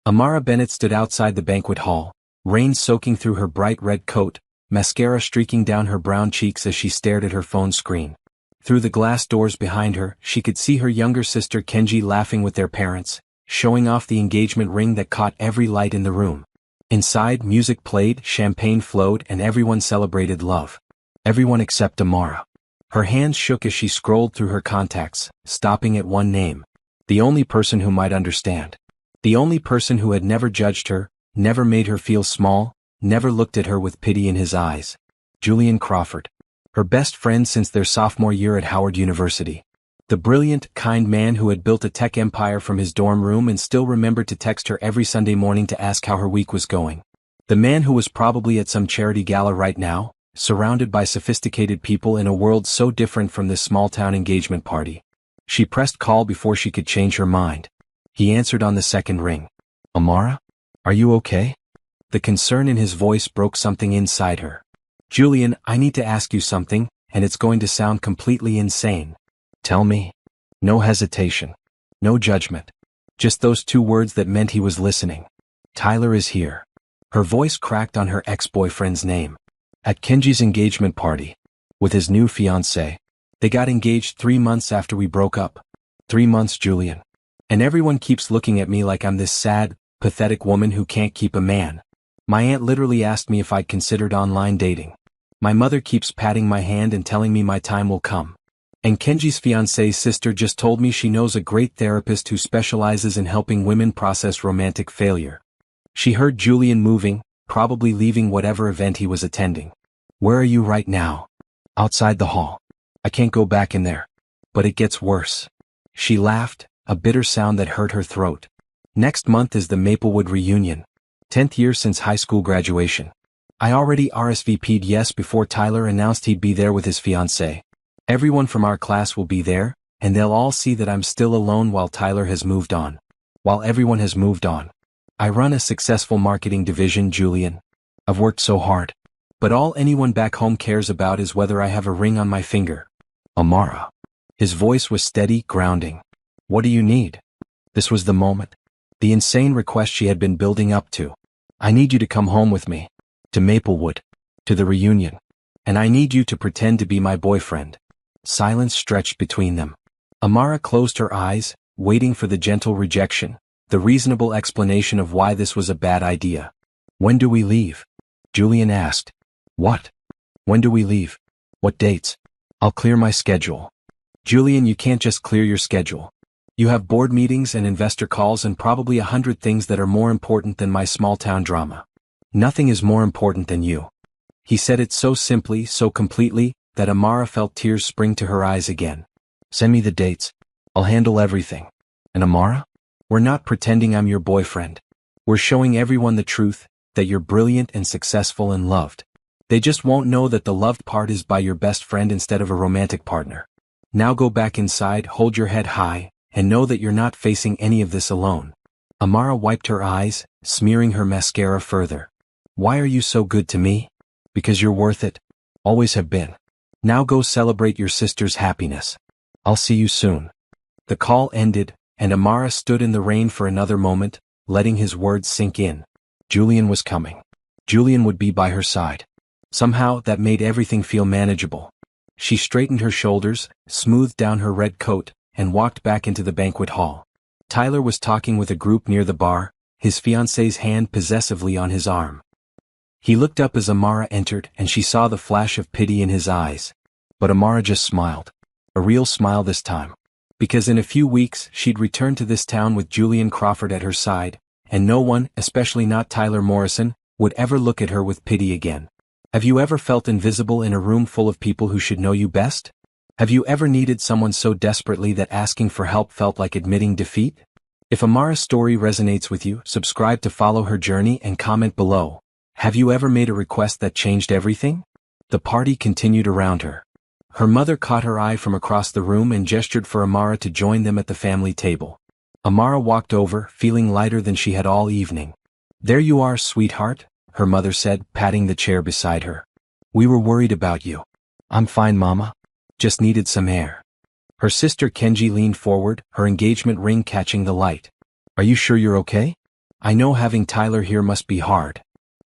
Amara Bennett stood outside the banquet hall, rain soaking through her bright red coat, mascara streaking down her brown cheeks as she stared at her phone screen. Through the glass doors behind her, she could see her younger sister Kenji laughing with their parents, showing off the engagement ring that caught every light in the room. Inside, music played, champagne flowed, and everyone celebrated love. Everyone except Amara. Her hands shook as she scrolled through her contacts, stopping at one name. The only person who might understand. The only person who had never judged her, never made her feel small, never looked at her with pity in his eyes. Julian Crawford. Her best friend since their sophomore year at Howard University. The brilliant, kind man who had built a tech empire from his dorm room and still remembered to text her every Sunday morning to ask how her week was going. The man who was probably at some charity gala right now, surrounded by sophisticated people in a world so different from this small-town engagement party. She pressed call before she could change her mind. He answered on the second ring. Amara? Are you okay? The concern in his voice broke something inside her. Julian, I need to ask you something, and it's going to sound completely insane. Tell me. No hesitation. No judgment. Just those two words that meant he was listening. Tyler is here. Her voice cracked on her ex-boyfriend's name. At Kenji's engagement party. With his new fiancée. They got engaged 3 months after we broke up. 3 months, Julian. And everyone keeps looking at me like I'm this sad, pathetic woman who can't keep a man. My aunt literally asked me if I'd considered online dating. My mother keeps patting my hand and telling me my time will come. And Kenji's fiancée's sister just told me she knows a great therapist who specializes in helping women process romantic failure. She heard Julian moving, probably leaving whatever event he was attending. Where are you right now? Outside the hall. I can't go back in there. But it gets worse. She laughed, a bitter sound that hurt her throat. Next month is the Maplewood reunion. 10th year since high school graduation. I already RSVP'd yes before Tyler announced he'd be there with his fiancée. Everyone from our class will be there, and they'll all see that I'm still alone while Tyler has moved on. While everyone has moved on. I run a successful marketing division, Julian. I've worked so hard. But all anyone back home cares about is whether I have a ring on my finger. Amara. His voice was steady, grounding. What do you need? This was the moment. The insane request she had been building up to. I need you to come home with me. To Maplewood. To the reunion. And I need you to pretend to be my boyfriend. Silence stretched between them. Amara closed her eyes, waiting for the gentle rejection, the reasonable explanation of why this was a bad idea. When do we leave? Julian asked. What? When do we leave? What dates? I'll clear my schedule. Julian, you can't just clear your schedule. You have board meetings and investor calls and probably 100 things that are more important than my small-town drama. Nothing is more important than you. He said it so simply, so completely, that Amara felt tears spring to her eyes again. Send me the dates. I'll handle everything. And Amara? We're not pretending I'm your boyfriend. We're showing everyone the truth, that you're brilliant and successful and loved. They just won't know that the loved part is by your best friend instead of a romantic partner. Now go back inside, hold your head high, and know that you're not facing any of this alone. Amara wiped her eyes, smearing her mascara further. Why are you so good to me? Because you're worth it. Always have been. Now go celebrate your sister's happiness. I'll see you soon. The call ended, and Amara stood in the rain for another moment, letting his words sink in. Julian was coming. Julian would be by her side. Somehow, that made everything feel manageable. She straightened her shoulders, smoothed down her red coat, and walked back into the banquet hall. Tyler was talking with a group near the bar, his fiancée's hand possessively on his arm. He looked up as Amara entered and she saw the flash of pity in his eyes. But Amara just smiled. A real smile this time. Because in a few weeks she'd return to this town with Julian Crawford at her side, and no one, especially not Tyler Morrison, would ever look at her with pity again. Have you ever felt invisible in a room full of people who should know you best? Have you ever needed someone so desperately that asking for help felt like admitting defeat? If Amara's story resonates with you, subscribe to follow her journey and comment below. Have you ever made a request that changed everything? The party continued around her. Her mother caught her eye from across the room and gestured for Amara to join them at the family table. Amara walked over, feeling lighter than she had all evening. There you are, sweetheart, her mother said, patting the chair beside her. We were worried about you. I'm fine, Mama. Just needed some air. Her sister Kenji leaned forward, her engagement ring catching the light. Are you sure you're okay? I know having Tyler here must be hard.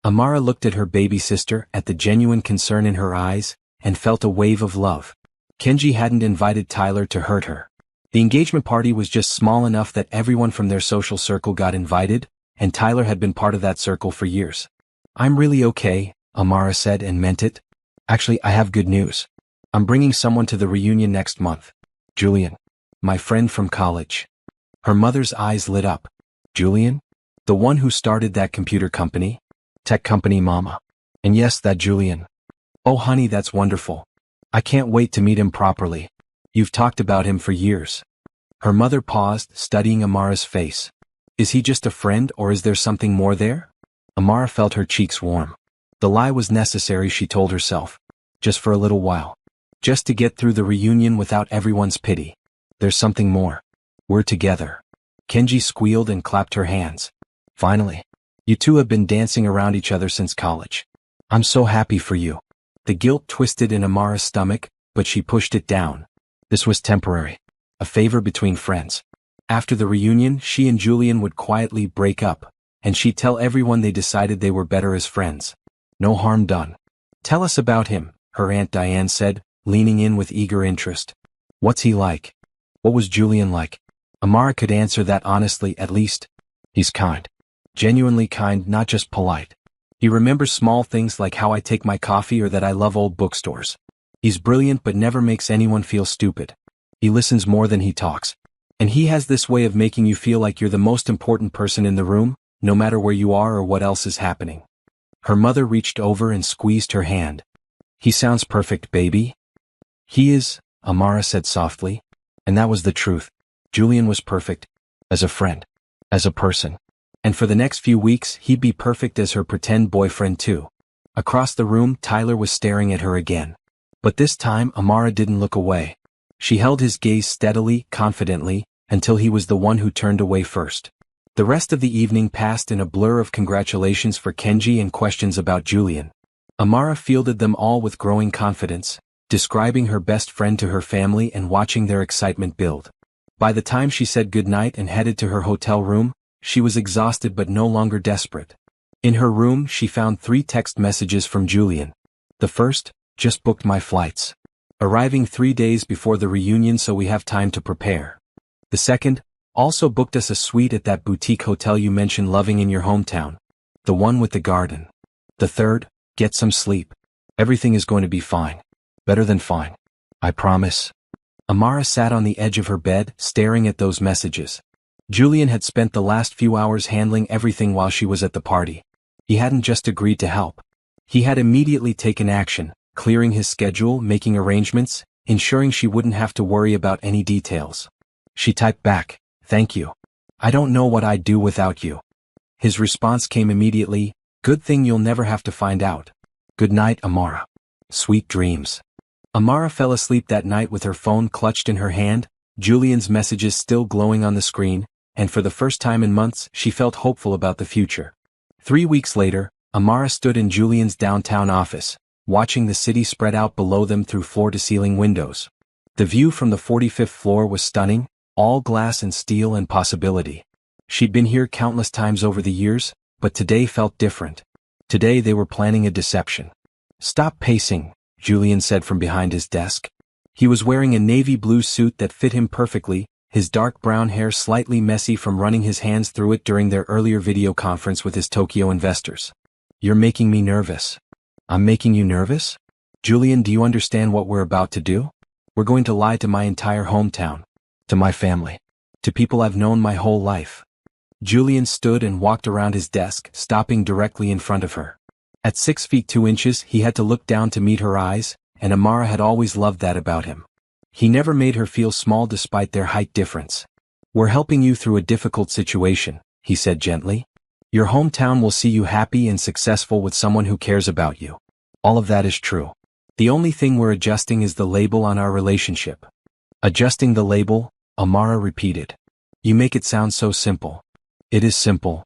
Amara looked at her baby sister, at the genuine concern in her eyes, and felt a wave of love. Kenji hadn't invited Tyler to hurt her. The engagement party was just small enough that everyone from their social circle got invited, and Tyler had been part of that circle for years. I'm really okay, Amara said and meant it. Actually, I have good news. I'm bringing someone to the reunion next month. Julian. My friend from college. Her mother's eyes lit up. Julian? The one who started that computer company? Tech company, Mama. And yes, that Julian. Oh honey, that's wonderful. I can't wait to meet him properly. You've talked about him for years. Her mother paused, studying Amara's face. Is he just a friend or is there something more there? Amara felt her cheeks warm. The lie was necessary, she told herself. Just for a little while. Just to get through the reunion without everyone's pity. There's something more. We're together. Kenji squealed and clapped her hands. Finally. You two have been dancing around each other since college. I'm so happy for you. The guilt twisted in Amara's stomach, but she pushed it down. This was temporary. A favor between friends. After the reunion, she and Julian would quietly break up, and she'd tell everyone they decided they were better as friends. No harm done. Tell us about him, her Aunt Diane said, leaning in with eager interest. What's he like? What was Julian like? Amara could answer that honestly, at least. He's kind. Genuinely kind, not just polite. He remembers small things like how I take my coffee or that I love old bookstores. He's brilliant but never makes anyone feel stupid. He listens more than he talks. And he has this way of making you feel like you're the most important person in the room, no matter where you are or what else is happening. Her mother reached over and squeezed her hand. He sounds perfect, baby. He is, Amara said softly. And that was the truth. Julian was perfect. As a friend. As a person. And for the next few weeks, he'd be perfect as her pretend boyfriend too. Across the room, Tyler was staring at her again. But this time, Amara didn't look away. She held his gaze steadily, confidently, until he was the one who turned away first. The rest of the evening passed in a blur of congratulations for Kenji and questions about Julian. Amara fielded them all with growing confidence, describing her best friend to her family and watching their excitement build. By the time she said goodnight and headed to her hotel room, she was exhausted but no longer desperate. In her room, she found 3 text messages from Julian. The first, just booked my flights. Arriving 3 days before the reunion so we have time to prepare. The second, also booked us a suite at that boutique hotel you mentioned loving in your hometown. The one with the garden. The third, get some sleep. Everything is going to be fine. Better than fine. I promise. Amara sat on the edge of her bed, staring at those messages. Julian had spent the last few hours handling everything while she was at the party. He hadn't just agreed to help. He had immediately taken action, clearing his schedule, making arrangements, ensuring she wouldn't have to worry about any details. She typed back, "Thank you. I don't know what I'd do without you." His response came immediately, "Good thing you'll never have to find out. Good night, Amara. Sweet dreams." Amara fell asleep that night with her phone clutched in her hand, Julian's messages still glowing on the screen, and for the first time in months, she felt hopeful about the future. 3 weeks later, Amara stood in Julian's downtown office, watching the city spread out below them through floor-to-ceiling windows. The view from the 45th floor was stunning, all glass and steel and possibility. She'd been here countless times over the years, but today felt different. Today they were planning a deception. "Stop pacing," Julian said from behind his desk. He was wearing a navy blue suit that fit him perfectly, his dark brown hair slightly messy from running his hands through it during their earlier video conference with his Tokyo investors. "You're making me nervous." "I'm making you nervous? Julian, do you understand what we're about to do? We're going to lie to my entire hometown. To my family. To people I've known my whole life." Julian stood and walked around his desk, stopping directly in front of her. At 6 feet 2 inches, he had to look down to meet her eyes, and Amara had always loved that about him. He never made her feel small despite their height difference. "We're helping you through a difficult situation," he said gently. "Your hometown will see you happy and successful with someone who cares about you. All of that is true. The only thing we're adjusting is the label on our relationship." "Adjusting the label?" Amara repeated. "You make it sound so simple." "It is simple."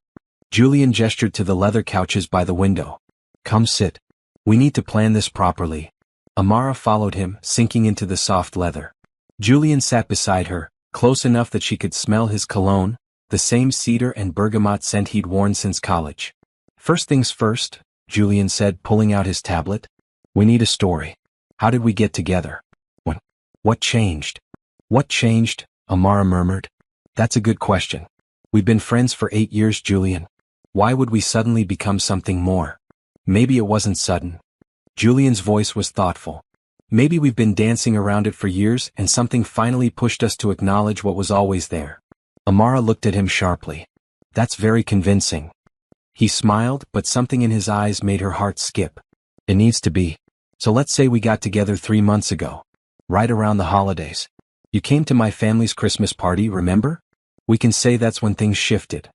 Julian gestured to the leather couches by the window. "Come sit. We need to plan this properly." Amara followed him, sinking into the soft leather. Julian sat beside her, close enough that she could smell his cologne, the same cedar and bergamot scent he'd worn since college. First things first, Julian said, pulling out his tablet. We need a story. How did we get together? When? What changed? What changed? Amara murmured. That's a good question. We've been friends for 8 years, Julian. Why would we suddenly become something more? Maybe it wasn't sudden. Julian's voice was thoughtful. Maybe we've been dancing around it for years and something finally pushed us to acknowledge what was always there. Amara looked at him sharply. That's very convincing. He smiled, but something in his eyes made her heart skip. It needs to be. So let's say we got together 3 months ago. Right around the holidays. You came to my family's Christmas party, remember? We can say that's when things shifted.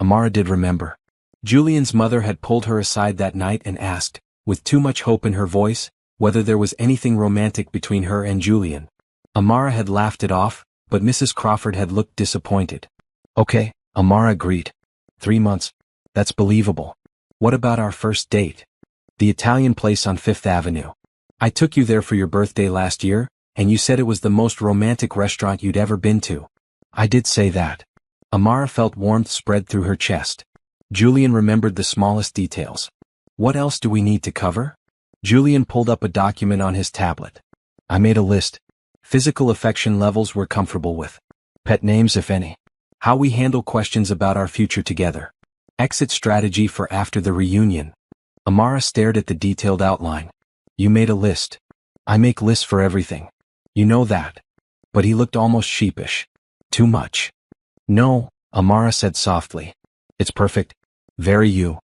Amara did remember. Julian's mother had pulled her aside that night and asked, with too much hope in her voice, whether there was anything romantic between her and Julian. Amara had laughed it off, but Mrs. Crawford had looked disappointed. Okay, Amara agreed. 3 months. That's believable. What about our first date? The Italian place on Fifth Avenue. I took you there for your birthday last year, and you said it was the most romantic restaurant you'd ever been to. I did say that. Amara felt warmth spread through her chest. Julian remembered the smallest details. What else do we need to cover? Julian pulled up a document on his tablet. I made a list. Physical affection levels we're comfortable with. Pet names, if any. How we handle questions about our future together. Exit strategy for after the reunion. Amara stared at the detailed outline. You made a list. I make lists for everything. You know that. But he looked almost sheepish. Too much. No, Amara said softly. It's perfect. Very you.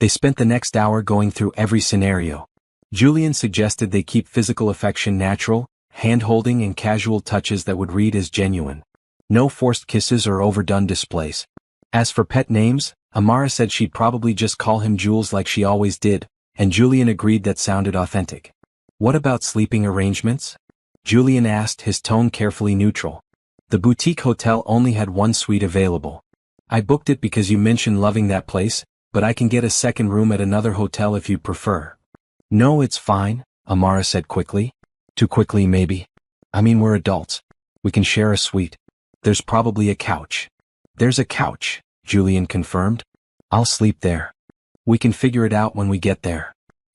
They spent the next hour going through every scenario. Julian suggested they keep physical affection natural, hand-holding and casual touches that would read as genuine. No forced kisses or overdone displays. As for pet names, Amara said she'd probably just call him Jules like she always did, and Julian agreed that sounded authentic. What about sleeping arrangements? Julian asked, his tone carefully neutral. The boutique hotel only had 1 suite available. I booked it because you mentioned loving that place, but I can get a second room at another hotel if you'd prefer. No, it's fine, Amara said quickly. Too quickly, maybe. I mean, we're adults. We can share a suite. There's probably a couch. There's a couch, Julian confirmed. I'll sleep there. We can figure it out when we get there.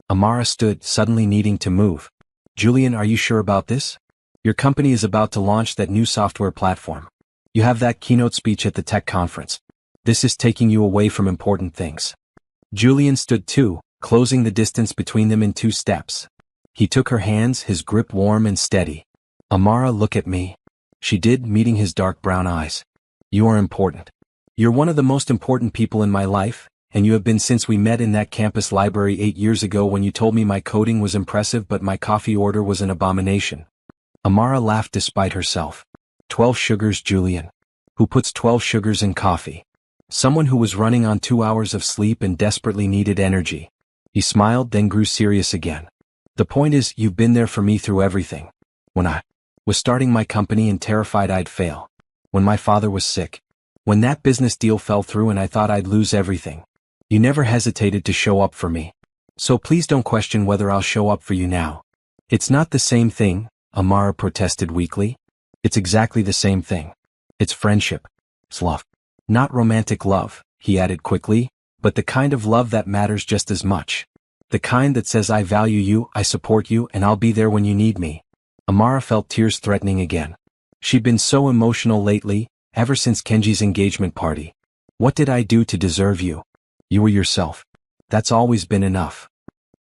Amara stood, suddenly needing to move. Julian, are you sure about this? Your company is about to launch that new software platform. You have that keynote speech at the tech conference. This is taking you away from important things. Julian stood too, closing the distance between them in 2 steps. He took her hands, his grip warm and steady. Amara, look at me. She did, meeting his dark brown eyes. You are important. You're one of the most important people in my life, and you have been since we met in that campus library 8 years ago when you told me my coding was impressive but my coffee order was an abomination. Amara laughed despite herself. 12 sugars, Julian. Who puts 12 sugars in coffee? Someone who was running on 2 hours of sleep and desperately needed energy. He smiled, then grew serious again. The point is, you've been there for me through everything. When I was starting my company and terrified I'd fail. When my father was sick. When that business deal fell through and I thought I'd lose everything. You never hesitated to show up for me. So please don't question whether I'll show up for you now. It's not the same thing, Amara protested weakly. It's exactly the same thing. It's friendship. It's love. Not romantic love, he added quickly, but the kind of love that matters just as much. The kind that says I value you, I support you, and I'll be there when you need me. Amara felt tears threatening again. She'd been so emotional lately, ever since Kenji's engagement party. What did I do to deserve you? You were yourself. That's always been enough.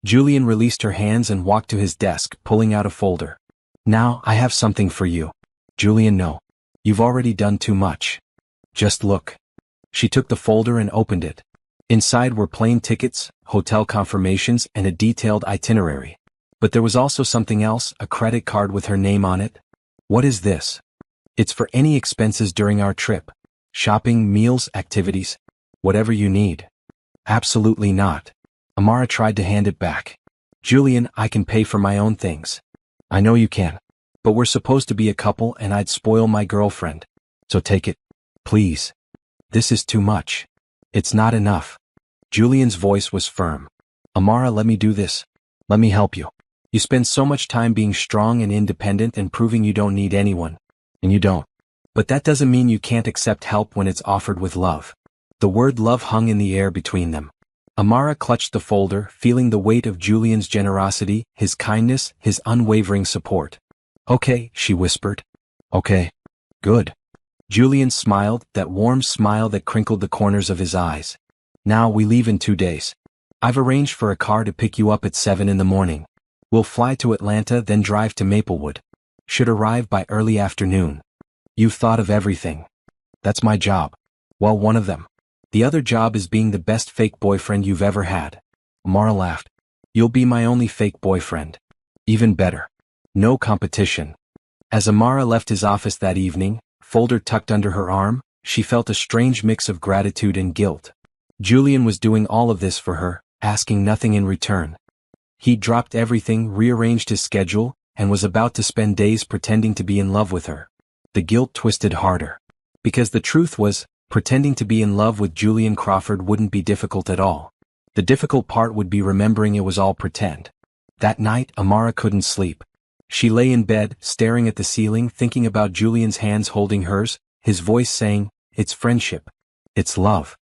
Julian released her hands and walked to his desk, pulling out a folder. Now, I have something for you. Julian, no. You've already done too much. Just look. She took the folder and opened it. Inside were plane tickets, hotel confirmations, and a detailed itinerary. But there was also something else, a credit card with her name on it. What is this? It's for any expenses during our trip. Shopping, meals, activities. Whatever you need. Absolutely not. Amara tried to hand it back. Julian, I can pay for my own things. I know you can. But we're supposed to be a couple and I'd spoil my girlfriend. So take it. Please. This is too much. It's not enough. Julian's voice was firm. Amara, let me do this. Let me help you. You spend so much time being strong and independent and proving you don't need anyone. And you don't. But that doesn't mean you can't accept help when it's offered with love. The word love hung in the air between them. Amara clutched the folder, feeling the weight of Julian's generosity, his kindness, his unwavering support. "Okay," she whispered. "Okay. Good." Julian smiled, that warm smile that crinkled the corners of his eyes. "Now we leave in 2 days. I've arranged for a car to pick you up at 7 in the morning. We'll fly to Atlanta, then drive to Maplewood. Should arrive by early afternoon. You've thought of everything. That's my job. Well, one of them. The other job is being the best fake boyfriend you've ever had." Amara laughed. "You'll be my only fake boyfriend. Even better. No competition." As Amara left his office that evening, folder tucked under her arm, she felt a strange mix of gratitude and guilt. Julian was doing all of this for her, asking nothing in return. He'd dropped everything, rearranged his schedule, and was about to spend days pretending to be in love with her. The guilt twisted harder. Because the truth was, pretending to be in love with Julian Crawford wouldn't be difficult at all. The difficult part would be remembering it was all pretend. That night, Amara couldn't sleep. She lay in bed, staring at the ceiling, thinking about Julian's hands holding hers, his voice saying, "It's friendship. It's love."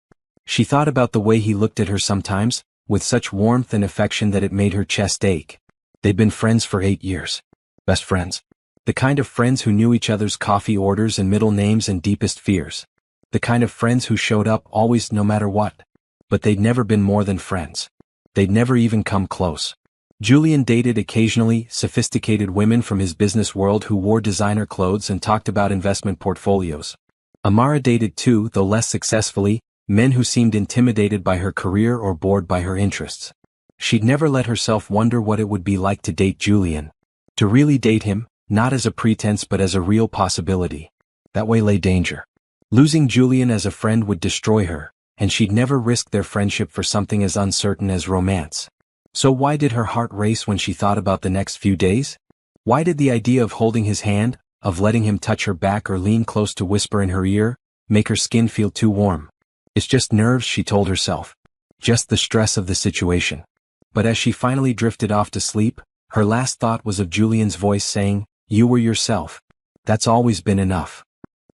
She thought about the way he looked at her sometimes, with such warmth and affection that it made her chest ache. They'd been friends for 8 years. Best friends. The kind of friends who knew each other's coffee orders and middle names and deepest fears. The kind of friends who showed up always no matter what. But they'd never been more than friends. They'd never even come close. Julian dated occasionally sophisticated women from his business world who wore designer clothes and talked about investment portfolios. Amara dated too, though less successfully, men who seemed intimidated by her career or bored by her interests. She'd never let herself wonder what it would be like to date Julian. To really date him, not as a pretense but as a real possibility. That way lay danger. Losing Julian as a friend would destroy her, and she'd never risk their friendship for something as uncertain as romance. So why did her heart race when she thought about the next few days? Why did the idea of holding his hand, of letting him touch her back or lean close to whisper in her ear, make her skin feel too warm? It's just nerves, she told herself. Just the stress of the situation. But as she finally drifted off to sleep, her last thought was of Julian's voice saying, "You were yourself. That's always been enough."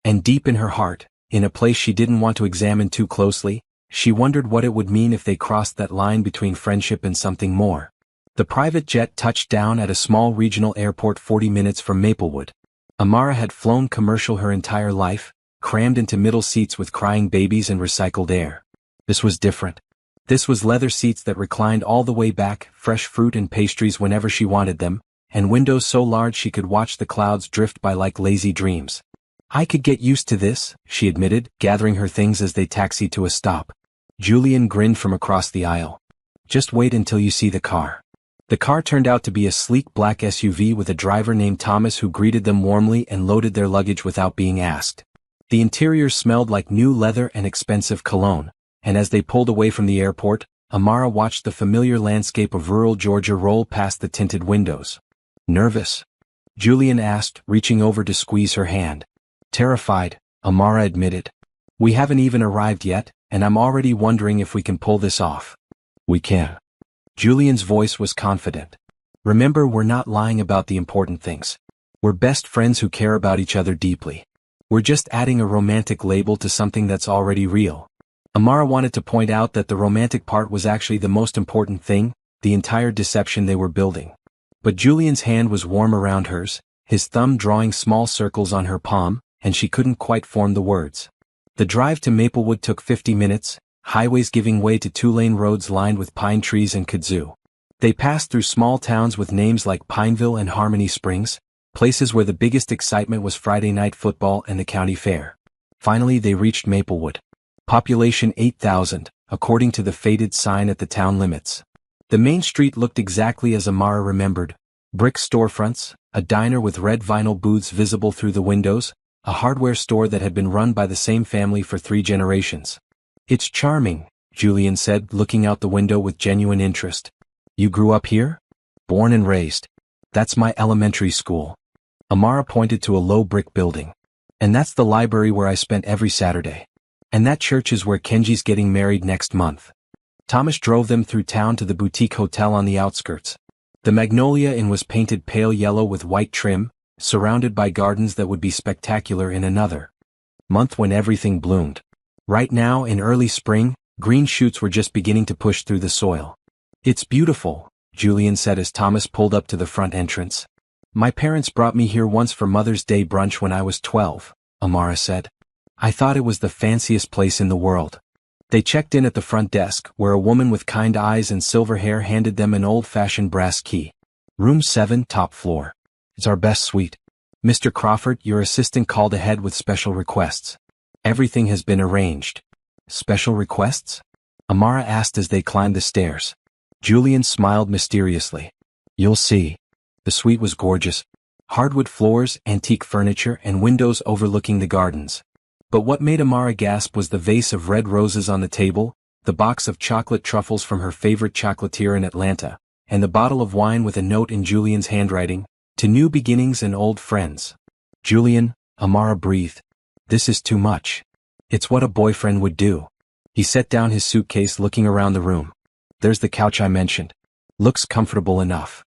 And deep in her heart, in a place she didn't want to examine too closely, she wondered what it would mean if they crossed that line between friendship and something more. The private jet touched down at a small regional airport 40 minutes from Maplewood. Amara had flown commercial her entire life, crammed into middle seats with crying babies and recycled air. This was different. This was leather seats that reclined all the way back, fresh fruit and pastries whenever she wanted them, and windows so large she could watch the clouds drift by like lazy dreams. "I could get used to this," she admitted, gathering her things as they taxied to a stop. Julian grinned from across the aisle. "Just wait until you see the car." The car turned out to be a sleek black SUV with a driver named Thomas who greeted them warmly and loaded their luggage without being asked. The interior smelled like new leather and expensive cologne, and as they pulled away from the airport, Amara watched the familiar landscape of rural Georgia roll past the tinted windows. "Nervous?" Julian asked, reaching over to squeeze her hand. "Terrified," Amara admitted. "We haven't even arrived yet, and I'm already wondering if we can pull this off." "We can." Julian's voice was confident. "Remember, we're not lying about the important things. We're best friends who care about each other deeply. We're just adding a romantic label to something that's already real." Amara wanted to point out that the romantic part was actually the most important thing, the entire deception they were building. But Julian's hand was warm around hers, his thumb drawing small circles on her palm, and she couldn't quite form the words. The drive to Maplewood took 50 minutes, highways giving way to two-lane roads lined with pine trees and kudzu. They passed through small towns with names like Pineville and Harmony Springs, places where the biggest excitement was Friday night football and the county fair. Finally they reached Maplewood. Population 8,000, according to the faded sign at the town limits. The main street looked exactly as Amara remembered. Brick storefronts, a diner with red vinyl booths visible through the windows, a hardware store that had been run by the same family for 3 generations. "It's charming," Julian said, looking out the window with genuine interest. "You grew up here?" "Born and raised. That's my elementary school." Amara pointed to a low brick building. "And that's the library where I spent every Saturday. And that church is where Kenji's getting married next month." Thomas drove them through town to the boutique hotel on the outskirts. The Magnolia Inn was painted pale yellow with white trim, surrounded by gardens that would be spectacular in another month when everything bloomed. Right now, in early spring, green shoots were just beginning to push through the soil. "It's beautiful," Julian said as Thomas pulled up to the front entrance. "My parents brought me here once for Mother's Day brunch when I was 12, Amara said. "I thought it was the fanciest place in the world." They checked in at the front desk, where a woman with kind eyes and silver hair handed them an old-fashioned brass key. "Room 7, top floor. It's our best suite. Mr. Crawford, your assistant called ahead with special requests. Everything has been arranged." "Special requests?" Amara asked as they climbed the stairs. Julian smiled mysteriously. "You'll see." The suite was gorgeous. Hardwood floors, antique furniture, and windows overlooking the gardens. But what made Amara gasp was the vase of red roses on the table, the box of chocolate truffles from her favorite chocolatier in Atlanta, and the bottle of wine with a note in Julian's handwriting, "To new beginnings and old friends." "Julian," Amara breathed. "This is too much. It's what a boyfriend would do." He set down his suitcase, looking around the room. "There's the couch I mentioned. Looks comfortable enough."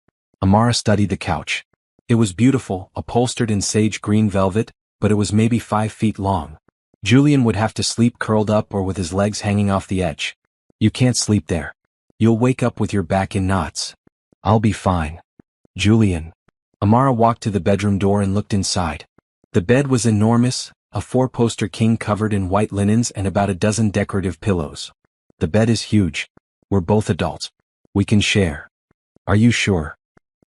Amara studied the couch. It was beautiful, upholstered in sage green velvet, but it was maybe 5 feet long. Julian would have to sleep curled up or with his legs hanging off the edge. "You can't sleep there. You'll wake up with your back in knots." "I'll be fine." "Julian." Amara walked to the bedroom door and looked inside. The bed was enormous, a 4-poster king covered in white linens and about a dozen decorative pillows. "The bed is huge. We're both adults. We can share." "Are you sure?"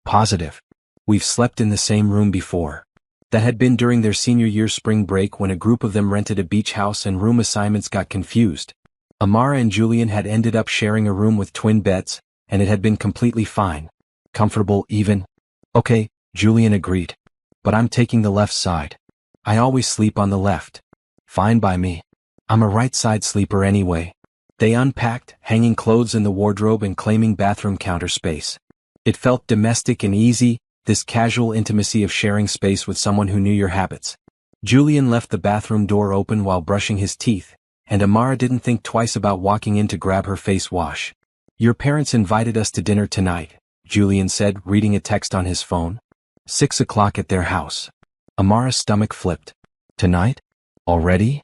"Positive. We've slept in the same room before." That had been during their senior year spring break when a group of them rented a beach house and room assignments got confused. Amara and Julian had ended up sharing a room with twin beds, and it had been completely fine. Comfortable even. "Okay," Julian agreed. "But I'm taking the left side. I always sleep on the left." "Fine by me. I'm a right-side sleeper anyway." They unpacked, hanging clothes in the wardrobe and claiming bathroom counter space. It felt domestic and easy, this casual intimacy of sharing space with someone who knew your habits. Julian left the bathroom door open while brushing his teeth, and Amara didn't think twice about walking in to grab her face wash. "Your parents invited us to dinner tonight," Julian said, reading a text on his phone. 6 o'clock at their house. Amara's stomach flipped. "Tonight? Already?"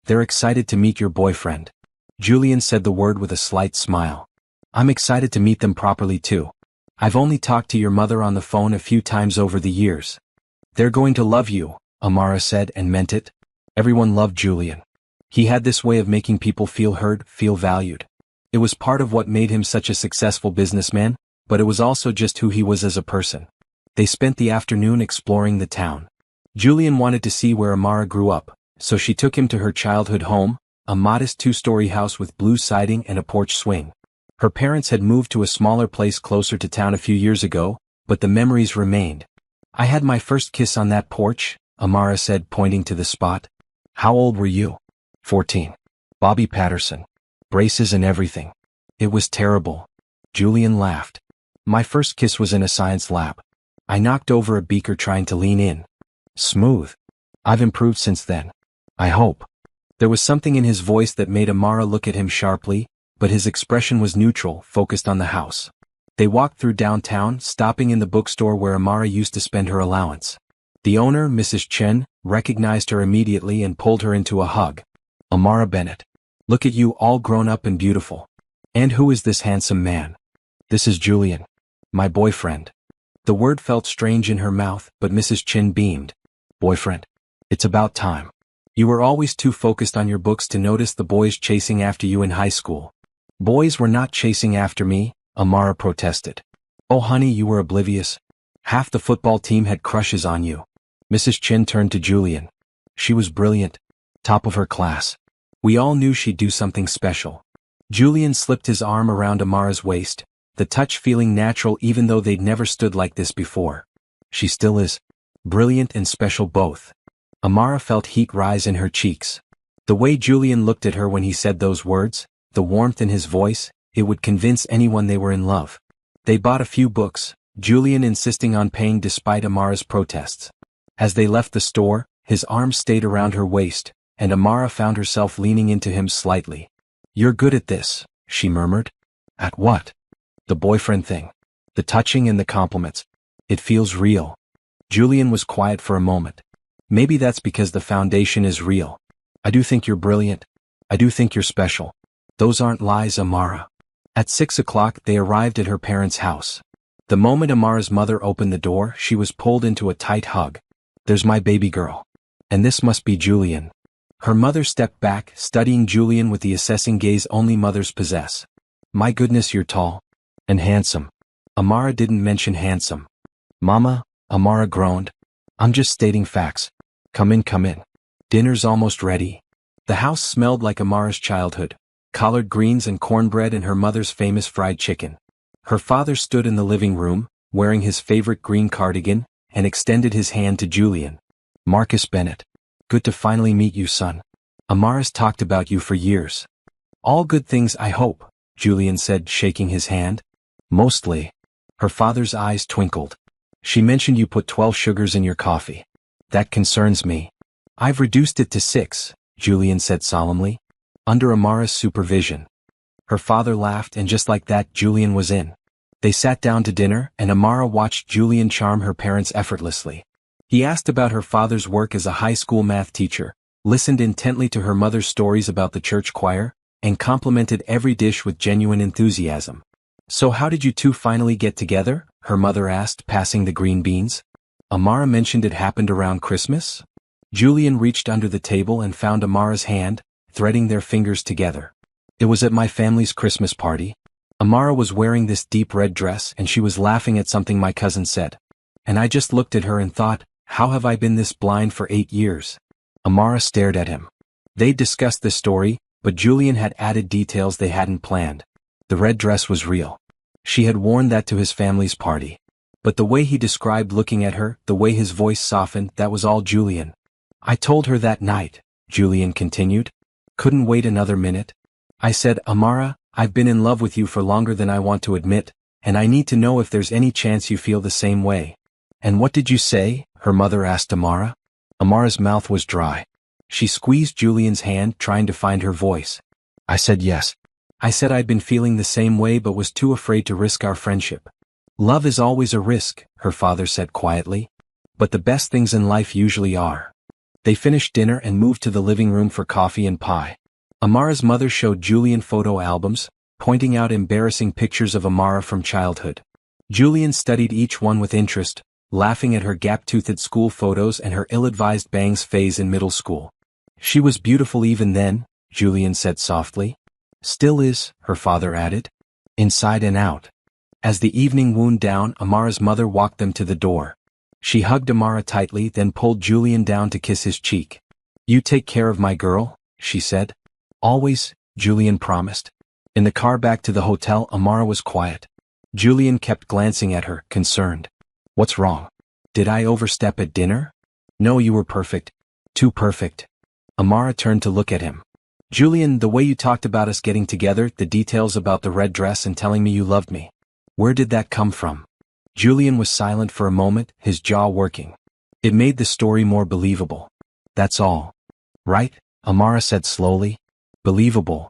"They're excited to meet your boyfriend." Julian said the word with a slight smile. "I'm excited to meet them properly too. I've only talked to your mother on the phone a few times over the years." "They're going to love you," Amara said, and meant it. Everyone loved Julian. He had this way of making people feel heard, feel valued. It was part of what made him such a successful businessman, but it was also just who he was as a person. They spent the afternoon exploring the town. Julian wanted to see where Amara grew up, so she took him to her childhood home, a modest 2-story house with blue siding and a porch swing. Her parents had moved to a smaller place closer to town a few years ago, but the memories remained. "I had my first kiss on that porch," Amara said, pointing to the spot. "How old were you?" 14. "Bobby Patterson. Braces and everything. It was terrible." Julian laughed. "My first kiss was in a science lab. I knocked over a beaker trying to lean in." "Smooth. I've improved since then. I hope." There was something in his voice that made Amara look at him sharply, but his expression was neutral, focused on the house. They walked through downtown, stopping in the bookstore where Amara used to spend her allowance. The owner, Mrs. Chen, recognized her immediately and pulled her into a hug. "Amara Bennett. Look at you, all grown up and beautiful. And who is this handsome man?" "This is Julian. My boyfriend." The word felt strange in her mouth, but Mrs. Chen beamed. "Boyfriend? It's about time. You were always too focused on your books to notice the boys chasing after you in high school." "Boys were not chasing after me," Amara protested. "Oh honey, you were oblivious. Half the football team had crushes on you." Mrs. Chen turned to Julian. "She was brilliant. Top of her class. We all knew she'd do something special." Julian slipped his arm around Amara's waist, the touch feeling natural even though they'd never stood like this before. "She still is. Brilliant and special both." Amara felt heat rise in her cheeks. The way Julian looked at her when he said those words, the warmth in his voice, it would convince anyone they were in love. They bought a few books, Julian insisting on paying despite Amara's protests. As they left the store, his arms stayed around her waist, and Amara found herself leaning into him slightly. "You're good at this," she murmured. "At what?" "The boyfriend thing. The touching and the compliments. It feels real." Julian was quiet for a moment. Maybe that's because the foundation is real. I do think you're brilliant. I do think you're special. Those aren't lies, Amara. At 6 o'clock they arrived at her parents' house. The moment Amara's mother opened the door, she was pulled into a tight hug. There's my baby girl. And this must be Julian. Her mother stepped back, studying Julian with the assessing gaze only mothers possess. My goodness, you're tall. And handsome. Amara didn't mention handsome. Mama, Amara groaned. I'm just stating facts. Come in, come in. Dinner's almost ready. The house smelled like Amara's childhood. Collard greens and cornbread and her mother's famous fried chicken. Her father stood in the living room, wearing his favorite green cardigan, and extended his hand to Julian. Marcus Bennett. Good to finally meet you, son. Amara's talked about you for years. All good things, I hope, Julian said, shaking his hand. Mostly. Her father's eyes twinkled. She mentioned you put 12 sugars in your coffee. That concerns me. I've reduced it to 6, Julian said solemnly. Under Amara's supervision. Her father laughed, and just like that, Julian was in. They sat down to dinner, and Amara watched Julian charm her parents effortlessly. He asked about her father's work as a high school math teacher, listened intently to her mother's stories about the church choir, and complimented every dish with genuine enthusiasm. So how did you two finally get together? Her mother asked, passing the green beans. Amara mentioned it happened around Christmas. Julian reached under the table and found Amara's hand, threading their fingers together. It was at my family's Christmas party. Amara was wearing this deep red dress and she was laughing at something my cousin said. And I just looked at her and thought, how have I been this blind for 8 years? Amara stared at him. They discussed the story, but Julian had added details they hadn't planned. The red dress was real. She had worn that to his family's party. But the way he described looking at her, the way his voice softened, that was all Julian. I told her that night, Julian continued. Couldn't wait another minute. I said, Amara, I've been in love with you for longer than I want to admit, and I need to know if there's any chance you feel the same way. And what did you say? Her mother asked Amara. Amara's mouth was dry. She squeezed Julian's hand, trying to find her voice. I said yes. I said I'd been feeling the same way but was too afraid to risk our friendship. Love is always a risk, her father said quietly. But the best things in life usually are. They finished dinner and moved to the living room for coffee and pie. Amara's mother showed Julian photo albums, pointing out embarrassing pictures of Amara from childhood. Julian studied each one with interest, laughing at her gap-toothed school photos and her ill-advised bangs phase in middle school. She was beautiful even then, Julian said softly. Still is, her father added. Inside and out. As the evening wound down, Amara's mother walked them to the door. She hugged Amara tightly, then pulled Julian down to kiss his cheek. You take care of my girl, she said. Always, Julian promised. In the car back to the hotel, Amara was quiet. Julian kept glancing at her, concerned. What's wrong? Did I overstep at dinner? No, you were perfect. Too perfect. Amara turned to look at him. Julian, the way you talked about us getting together, the details about the red dress and telling me you loved me. Where did that come from? Julian was silent for a moment, his jaw working. It made the story more believable. That's all. Right? Amara said slowly. Believable.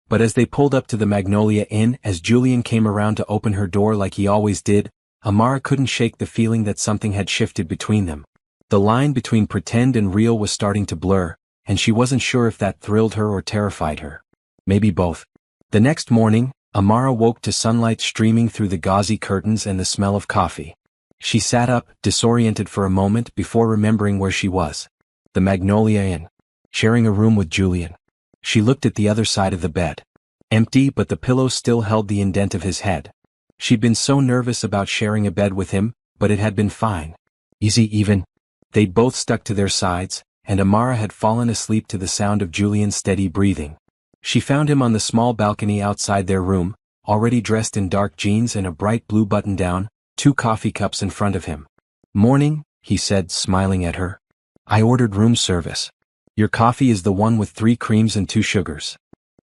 But as they pulled up to the Magnolia Inn, as Julian came around to open her door like he always did, Amara couldn't shake the feeling that something had shifted between them. The line between pretend and real was starting to blur, and she wasn't sure if that thrilled her or terrified her. Maybe both. The next morning, Amara woke to sunlight streaming through the gauzy curtains and the smell of coffee. She sat up, disoriented for a moment before remembering where she was. The Magnolia Inn. Sharing a room with Julian. She looked at the other side of the bed. Empty, but the pillow still held the indent of his head. She'd been so nervous about sharing a bed with him, but it had been fine. Easy even. They'd both stuck to their sides, and Amara had fallen asleep to the sound of Julian's steady breathing. She found him on the small balcony outside their room, already dressed in dark jeans and a bright blue button-down, 2 coffee cups in front of him. Morning, he said, smiling at her. I ordered room service. Your coffee is the one with 3 creams and 2 sugars.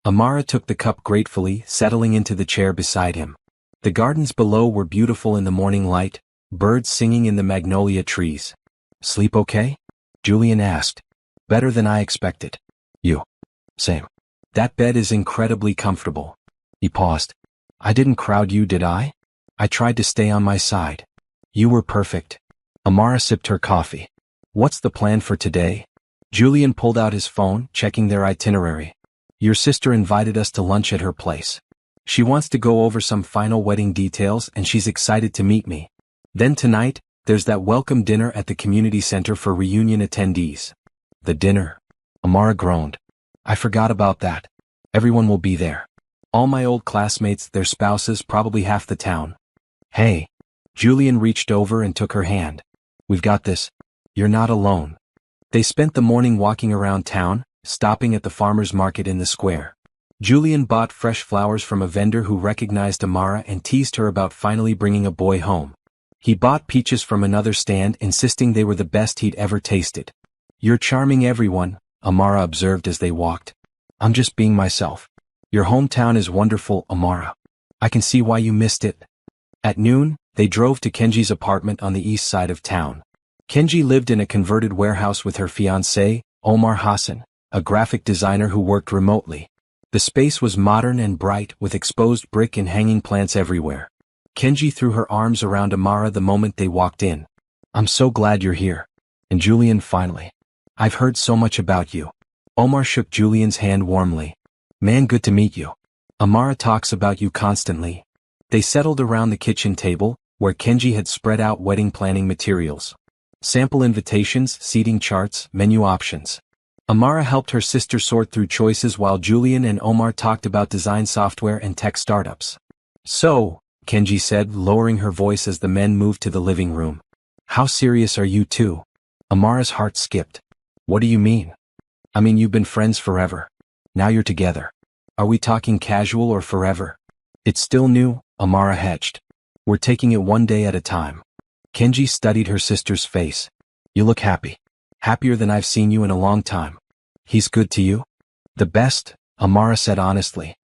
Amara took the cup gratefully, settling into the chair beside him. The gardens below were beautiful in the morning light, birds singing in the magnolia trees. Sleep okay? Julian asked. Better than I expected. You. Same. That bed is incredibly comfortable. He paused. I didn't crowd you, did I? I tried to stay on my side. You were perfect. Amara sipped her coffee. What's the plan for today? Julian pulled out his phone, checking their itinerary. Your sister invited us to lunch at her place. She wants to go over some final wedding details and she's excited to meet me. Then tonight, there's that welcome dinner at the community center for reunion attendees. The dinner? Amara groaned. I forgot about that. Everyone will be there. All my old classmates, their spouses, probably half the town. Hey. Julian reached over and took her hand. We've got this. You're not alone. They spent the morning walking around town, stopping at the farmer's market in the square. Julian bought fresh flowers from a vendor who recognized Amara and teased her about finally bringing a boy home. He bought peaches from another stand, insisting they were the best he'd ever tasted. You're charming everyone, Amara observed as they walked. I'm just being myself. Your hometown is wonderful, Amara. I can see why you missed it. At noon, they drove to Kenji's apartment on the east side of town. Kenji lived in a converted warehouse with her fiancé, Omar Hassan, a graphic designer who worked remotely. The space was modern and bright, with exposed brick and hanging plants everywhere. Kenji threw her arms around Amara the moment they walked in. I'm so glad you're here. And Julian finally. I've heard so much about you. Omar shook Julian's hand warmly. Man, good to meet you. Amara talks about you constantly. They settled around the kitchen table, where Kenji had spread out wedding planning materials. Sample invitations, seating charts, menu options. Amara helped her sister sort through choices while Julian and Omar talked about design software and tech startups. So, Kenji said, lowering her voice as the men moved to the living room. How serious are you two? Amara's heart skipped. What do you mean? I mean you've been friends forever. Now you're together. Are we talking casual or forever? It's still new, Amara hedged. We're taking it one day at a time. Kenji studied her sister's face. You look happy. Happier than I've seen you in a long time. He's good to you? The best, Amara said honestly.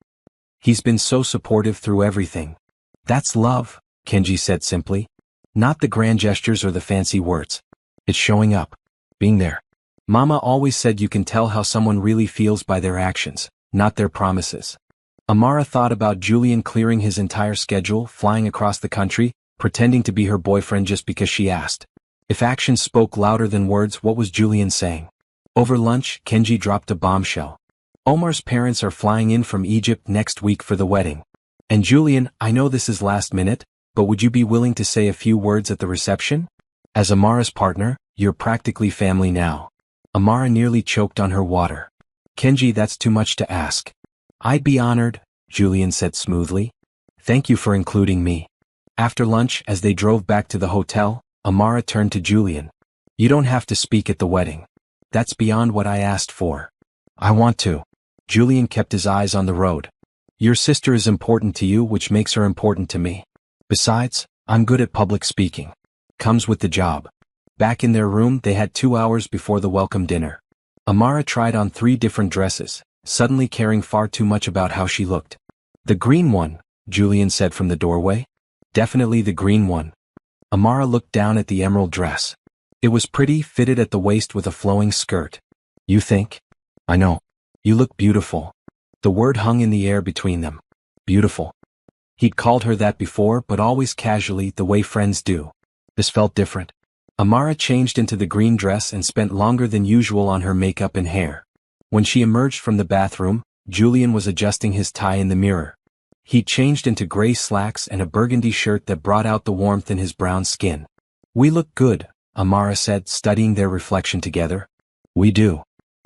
He's been so supportive through everything. That's love, Kenji said simply. Not the grand gestures or the fancy words. It's showing up. Being there. Mama always said you can tell how someone really feels by their actions, not their promises. Amara thought about Julian clearing his entire schedule, flying across the country, pretending to be her boyfriend just because she asked. If actions spoke louder than words, what was Julian saying? Over lunch, Kenji dropped a bombshell. Omar's parents are flying in from Egypt next week for the wedding. And Julian, I know this is last minute, but would you be willing to say a few words at the reception? As Amara's partner, you're practically family now. Amara nearly choked on her water. Kenji, that's too much to ask. I'd be honored, Julian said smoothly. Thank you for including me. After lunch, as they drove back to the hotel, Amara turned to Julian. You don't have to speak at the wedding. That's beyond what I asked for. I want to. Julian kept his eyes on the road. Your sister is important to you, which makes her important to me. Besides, I'm good at public speaking. Comes with the job. Back in their room, they had 2 hours before the welcome dinner. Amara tried on 3 different dresses, suddenly caring far too much about how she looked. The green one, Julian said from the doorway. Definitely the green one. Amara looked down at the emerald dress. It was pretty, fitted at the waist with a flowing skirt. You think? I know. You look beautiful. The word hung in the air between them. Beautiful. He'd called her that before, but always casually, the way friends do. This felt different. Amara changed into the green dress and spent longer than usual on her makeup and hair. When she emerged from the bathroom, Julian was adjusting his tie in the mirror. He changed into gray slacks and a burgundy shirt that brought out the warmth in his brown skin. We look good, Amara said, studying their reflection together. We do.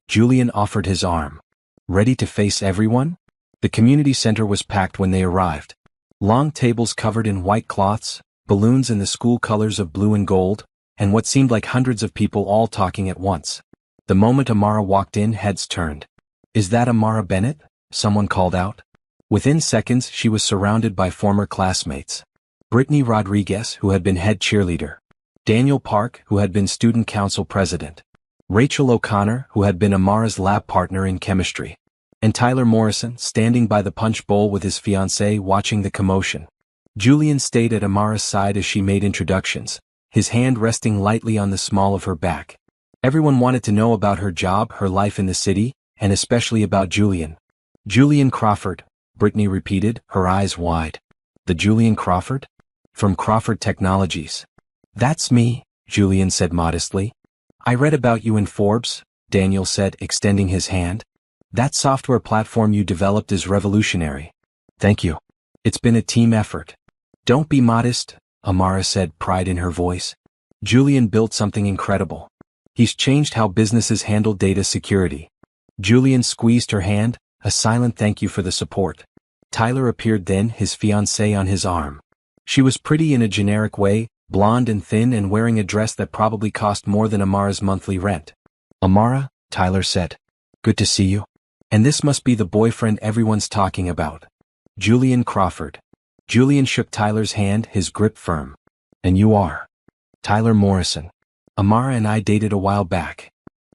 Julian offered his arm. Ready to face everyone? The community center was packed when they arrived. Long tables covered in white cloths, balloons in the school colors of blue and gold, and what seemed like hundreds of people all talking at once. The moment Amara walked in, heads turned. Is that Amara Bennett? Someone called out. Within seconds, she was surrounded by former classmates. Brittany Rodriguez, who had been head cheerleader. Daniel Park, who had been student council president. Rachel O'Connor, who had been Amara's lab partner in chemistry. And Tyler Morrison, standing by the punch bowl with his fiancée watching the commotion. Julian stayed at Amara's side as she made introductions, his hand resting lightly on the small of her back. Everyone wanted to know about her job, her life in the city, and especially about Julian. Julian Crawford, Brittany repeated, her eyes wide. The Julian Crawford? From Crawford Technologies. That's me, Julian said modestly. I read about you in Forbes, Daniel said, extending his hand. That software platform you developed is revolutionary. Thank you. It's been a team effort. Don't be modest, Amara said, pride in her voice. Julian built something incredible. He's changed how businesses handle data security. Julian squeezed her hand, a silent thank you for the support. Tyler appeared then, his fiancée on his arm. She was pretty in a generic way, blonde and thin and wearing a dress that probably cost more than Amara's monthly rent. Amara, Tyler said. Good to see you. And this must be the boyfriend everyone's talking about. Julian Crawford. Julian shook Tyler's hand, his grip firm. And you are? Tyler Morrison. Amara and I dated a while back.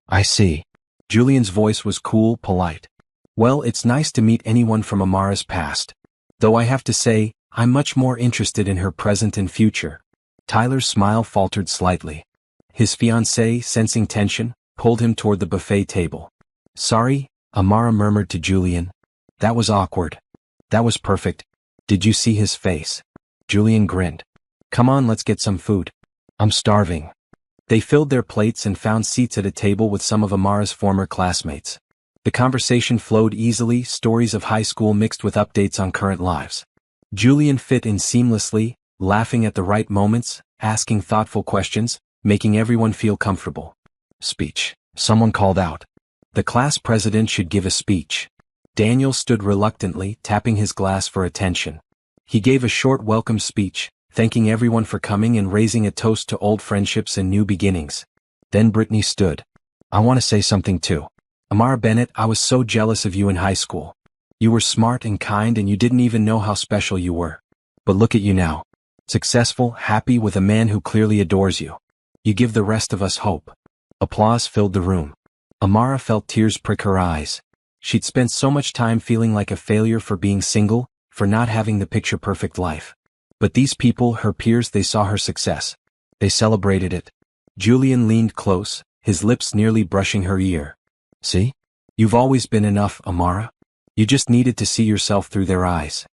I see. Julian's voice was cool, polite. Well, it's nice to meet anyone from Amara's past. Though I have to say, I'm much more interested in her present and future. Tyler's smile faltered slightly. His fiancée, sensing tension, pulled him toward the buffet table. Sorry, Amara murmured to Julian. That was awkward. That was perfect. Did you see his face? Julian grinned. Come on, let's get some food. I'm starving. They filled their plates and found seats at a table with some of Amara's former classmates. The conversation flowed easily, stories of high school mixed with updates on current lives. Julian fit in seamlessly, laughing at the right moments, asking thoughtful questions, making everyone feel comfortable. Speech. Someone called out. The class president should give a speech. Daniel stood reluctantly, tapping his glass for attention. He gave a short welcome speech, thanking everyone for coming and raising a toast to old friendships and new beginnings. Then Brittany stood. I want to say something too. Amara Bennett, I was so jealous of you in high school. You were smart and kind and you didn't even know how special you were. But look at you now. Successful, happy with a man who clearly adores you. You give the rest of us hope. Applause filled the room. Amara felt tears prick her eyes. She'd spent so much time feeling like a failure for being single, for not having the picture-perfect life. But these people, her peers, they saw her success. They celebrated it. Julian leaned close, his lips nearly brushing her ear. See? You've always been enough, Amara. You just needed to see yourself through their eyes.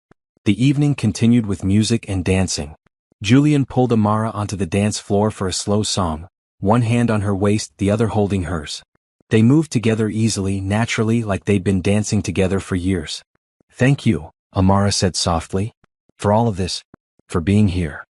The evening continued with music and dancing. Julian pulled Amara onto the dance floor for a slow song, one hand on her waist, the other holding hers. They moved together easily, naturally, like they'd been dancing together for years. Thank you, Amara said softly. For all of this. For being here.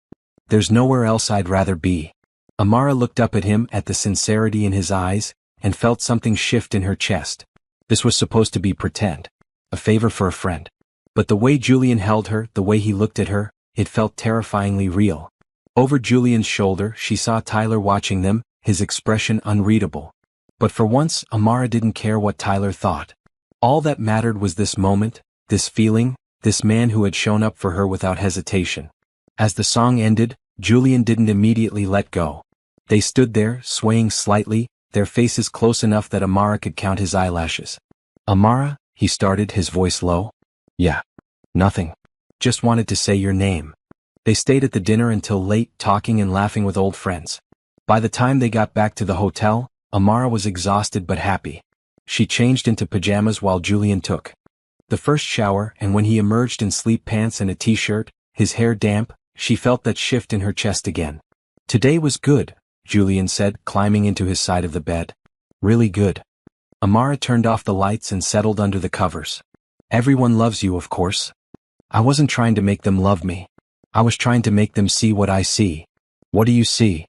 There's nowhere else I'd rather be. Amara looked up at him, at the sincerity in his eyes, and felt something shift in her chest. This was supposed to be pretend. A favor for a friend. But the way Julian held her, the way he looked at her, it felt terrifyingly real. Over Julian's shoulder, she saw Tyler watching them, his expression unreadable. But for once, Amara didn't care what Tyler thought. All that mattered was this moment, this feeling, this man who had shown up for her without hesitation. As the song ended, Julian didn't immediately let go. They stood there, swaying slightly, their faces close enough that Amara could count his eyelashes. Amara, he started, his voice low. Yeah. Nothing. Just wanted to say your name. They stayed at the dinner until late, talking and laughing with old friends. By the time they got back to the hotel, Amara was exhausted but happy. She changed into pajamas while Julian took the first shower, and when he emerged in sleep pants and a t-shirt, his hair damp, she felt that shift in her chest again. Today was good, Julian said, climbing into his side of the bed. Really good. Amara turned off the lights and settled under the covers. Everyone loves you, of course. I wasn't trying to make them love me. I was trying to make them see what I see. What do you see?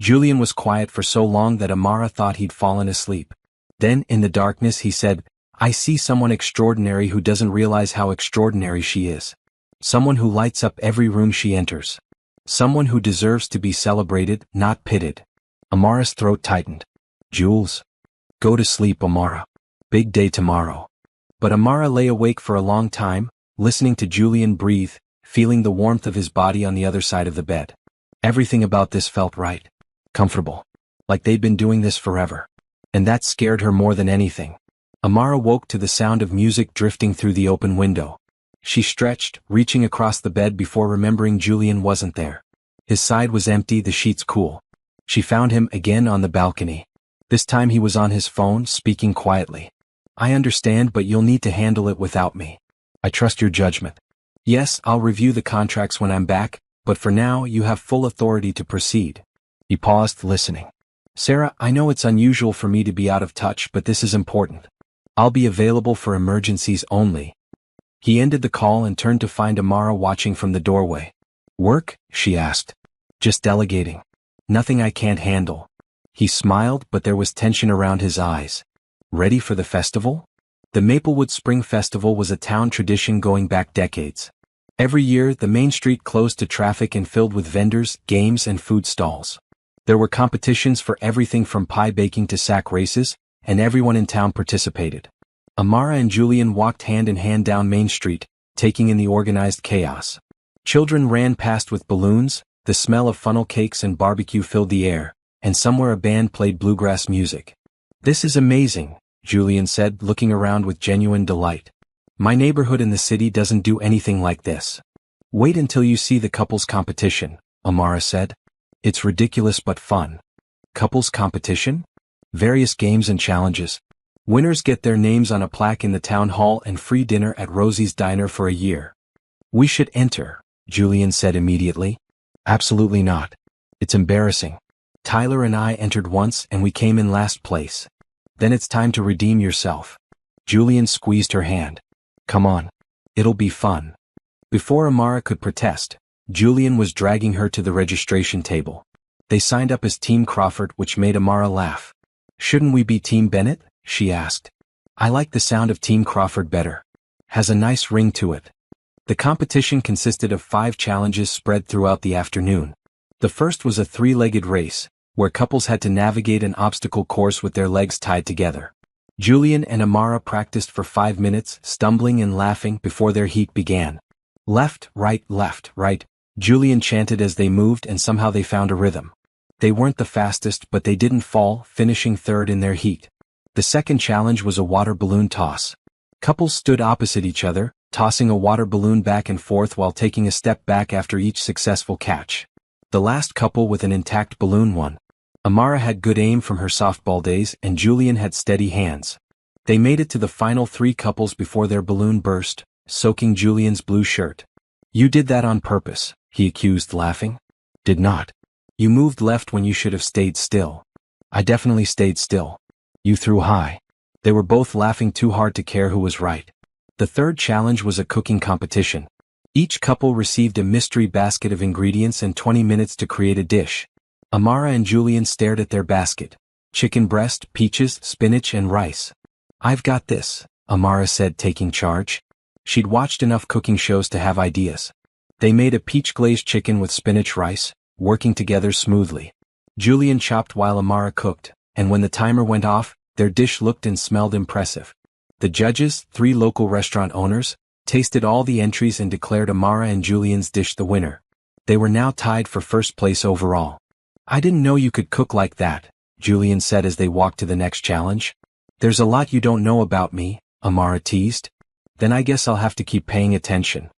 Julian was quiet for so long that Amara thought he'd fallen asleep. Then, in the darkness, he said, I see someone extraordinary who doesn't realize how extraordinary she is. Someone who lights up every room she enters. Someone who deserves to be celebrated, not pitted. Amara's throat tightened. Jules. Go to sleep, Amara. Big day tomorrow. But Amara lay awake for a long time, listening to Julian breathe, feeling the warmth of his body on the other side of the bed. Everything about this felt right. Comfortable. Like they'd been doing this forever. And that scared her more than anything. Amara woke to the sound of music drifting through the open window. She stretched, reaching across the bed before remembering Julian wasn't there. His side was empty, the sheets cool. She found him again on the balcony. This time he was on his phone, speaking quietly. I understand, but you'll need to handle it without me. I trust your judgment. Yes, I'll review the contracts when I'm back, but for now you have full authority to proceed. He paused, listening. Sarah, I know it's unusual for me to be out of touch, but this is important. I'll be available for emergencies only. He ended the call and turned to find Amara watching from the doorway. Work? She asked. Just delegating. Nothing I can't handle. He smiled, but there was tension around his eyes. Ready for the festival? The Maplewood Spring Festival was a town tradition going back decades. Every year, the main street closed to traffic and filled with vendors, games, and food stalls. There were competitions for everything from pie baking to sack races, and everyone in town participated. Amara and Julian walked hand in hand down Main Street, taking in the organized chaos. Children ran past with balloons, the smell of funnel cakes and barbecue filled the air, and somewhere a band played bluegrass music. This is amazing, Julian said, looking around with genuine delight. My neighborhood in the city doesn't do anything like this. Wait until you see the couples competition, Amara said. It's ridiculous but fun. Couples competition? Various games and challenges. Winners get their names on a plaque in the town hall and free dinner at Rosie's Diner for a year. We should enter, Julian said immediately. Absolutely not. It's embarrassing. Tyler and I entered once and we came in last place. Then it's time to redeem yourself. Julian squeezed her hand. Come on. It'll be fun. Before Amara could protest, Julian was dragging her to the registration table. They signed up as Team Crawford, which made Amara laugh. Shouldn't we be Team Bennett? She asked. I like the sound of Team Crawford better. Has a nice ring to it. The competition consisted of 5 challenges spread throughout the afternoon. The first was a 3-legged race, where couples had to navigate an obstacle course with their legs tied together. Julian and Amara practiced for 5 minutes, stumbling and laughing before their heat began. Left, right, Julian chanted as they moved, and somehow they found a rhythm. They weren't the fastest, but they didn't fall, finishing third in their heat. The second challenge was a water balloon toss. Couples stood opposite each other, tossing a water balloon back and forth while taking a step back after each successful catch. The last couple with an intact balloon won. Amara had good aim from her softball days, and Julian had steady hands. They made it to the final 3 couples before their balloon burst, soaking Julian's blue shirt. You did that on purpose, he accused, laughing. Did not. You moved left when you should have stayed still. I definitely stayed still. You threw high. They were both laughing too hard to care who was right. The third challenge was a cooking competition. Each couple received a mystery basket of ingredients and 20 minutes to create a dish. Amara and Julian stared at their basket. Chicken breast, peaches, spinach, and rice. I've got this, Amara said, taking charge. She'd watched enough cooking shows to have ideas. They made a peach-glazed chicken with spinach rice, working together smoothly. Julian chopped while Amara cooked, and when the timer went off, their dish looked and smelled impressive. The judges, 3 local restaurant owners, tasted all the entries and declared Amara and Julian's dish the winner. They were now tied for first place overall. I didn't know you could cook like that, Julian said as they walked to the next challenge. There's a lot you don't know about me, Amara teased. Then I guess I'll have to keep paying attention.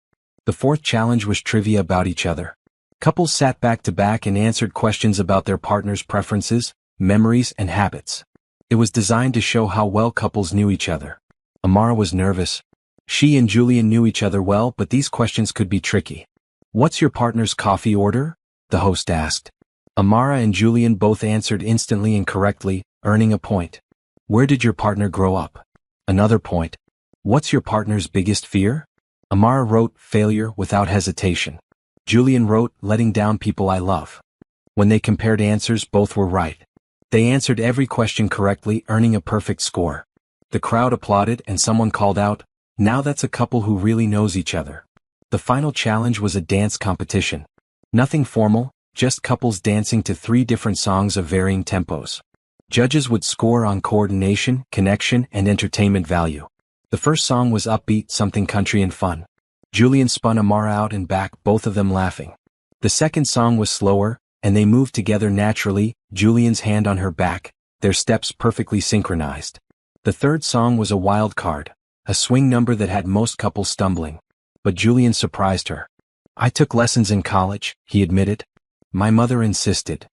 The fourth challenge was trivia about each other. Couples sat back to back and answered questions about their partner's preferences, memories, and habits. It was designed to show how well couples knew each other. Amara was nervous. She and Julian knew each other well, but these questions could be tricky. What's your partner's coffee order? The host asked. Amara and Julian both answered instantly and correctly, earning a point. Where did your partner grow up? Another point. What's your partner's biggest fear? Amara wrote, failure, without hesitation. Julian wrote, letting down people I love. When they compared answers, both were right. They answered every question correctly, earning a perfect score. The crowd applauded and someone called out, now that's a couple who really knows each other. The final challenge was a dance competition. Nothing formal, just couples dancing to 3 different songs of varying tempos. Judges would score on coordination, connection, and entertainment value. The first song was upbeat, something country and fun. Julian spun Amara out and back, both of them laughing. The second song was slower, and they moved together naturally, Julian's hand on her back, their steps perfectly synchronized. The third song was a wild card, a swing number that had most couples stumbling. But Julian surprised her. I took lessons in college, he admitted. My mother insisted.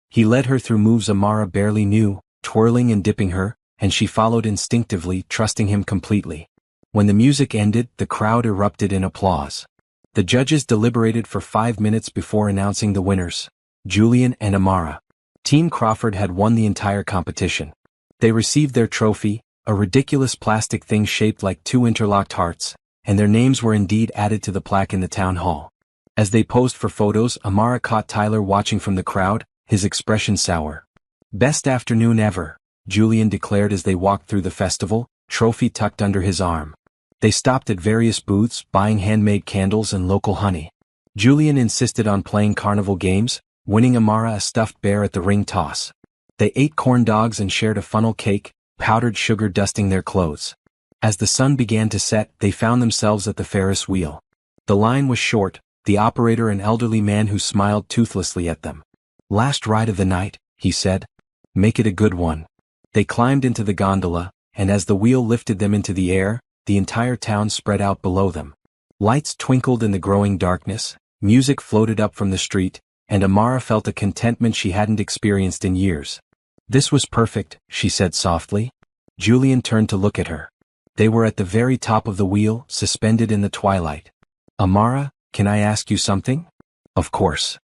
He led her through moves Amara barely knew, twirling and dipping her, and she followed instinctively, trusting him completely. When the music ended, the crowd erupted in applause. The judges deliberated for 5 minutes before announcing the winners. Julian and Amara. Team Crawford had won the entire competition. They received their trophy, a ridiculous plastic thing shaped like two interlocked hearts, and their names were indeed added to the plaque in the town hall. As they posed for photos, Amara caught Tyler watching from the crowd, his expression sour. "Best afternoon ever," Julian declared as they walked through the festival, trophy tucked under his arm. They stopped at various booths, buying handmade candles and local honey. Julian insisted on playing carnival games, winning Amara a stuffed bear at the ring toss. They ate corn dogs and shared a funnel cake, powdered sugar dusting their clothes. As the sun began to set, they found themselves at the Ferris wheel. The line was short, the operator an elderly man who smiled toothlessly at them. "Last ride of the night," he said. "Make it a good one." They climbed into the gondola, and as the wheel lifted them into the air, the entire town spread out below them. Lights twinkled in the growing darkness, music floated up from the street, and Amara felt a contentment she hadn't experienced in years. "This was perfect," she said softly. Julian turned to look at her. They were at the very top of the wheel, suspended in the twilight. "Amara, can I ask you something?" "Of course."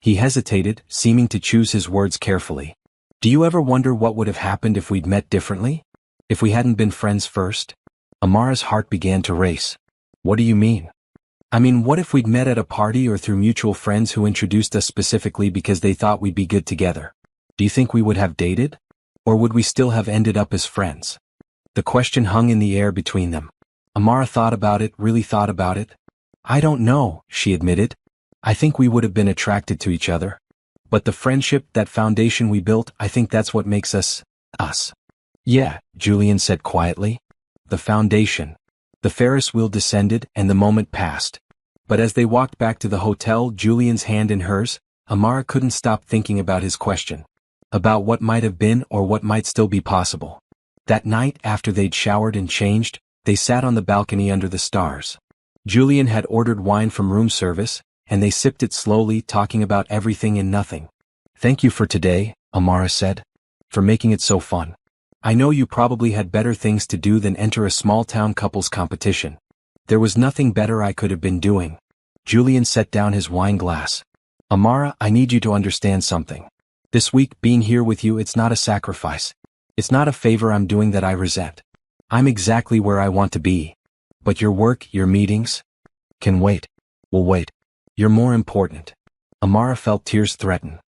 He hesitated, seeming to choose his words carefully. "Do you ever wonder what would have happened if we'd met differently? If we hadn't been friends first?" Amara's heart began to race. "What do you mean?" "I mean, what if we'd met at a party or through mutual friends who introduced us specifically because they thought we'd be good together? Do you think we would have dated? Or would we still have ended up as friends?" The question hung in the air between them. Amara thought about it, really thought about it. "I don't know," she admitted. "I think we would have been attracted to each other. But the friendship, that foundation we built, I think that's what makes us, us." "Yeah," Julian said quietly. "The foundation." The Ferris wheel descended, and the moment passed. But as they walked back to the hotel, Julian's hand in hers, Amara couldn't stop thinking about his question. About what might have been or what might still be possible. That night, after they'd showered and changed, they sat on the balcony under the stars. Julian had ordered wine from room service, and they sipped it slowly, talking about everything and nothing. "Thank you for today," Amara said. "For making it so fun. I know you probably had better things to do than enter a small-town couples competition. There was nothing better I could have been doing." Julian set down his wine glass. "Amara, I need you to understand something. This week, being here with you, it's not a sacrifice. It's not a favor I'm doing that I resent. I'm exactly where I want to be. But your work, your meetings, can wait. Will wait. You're more important." Amara felt tears threaten.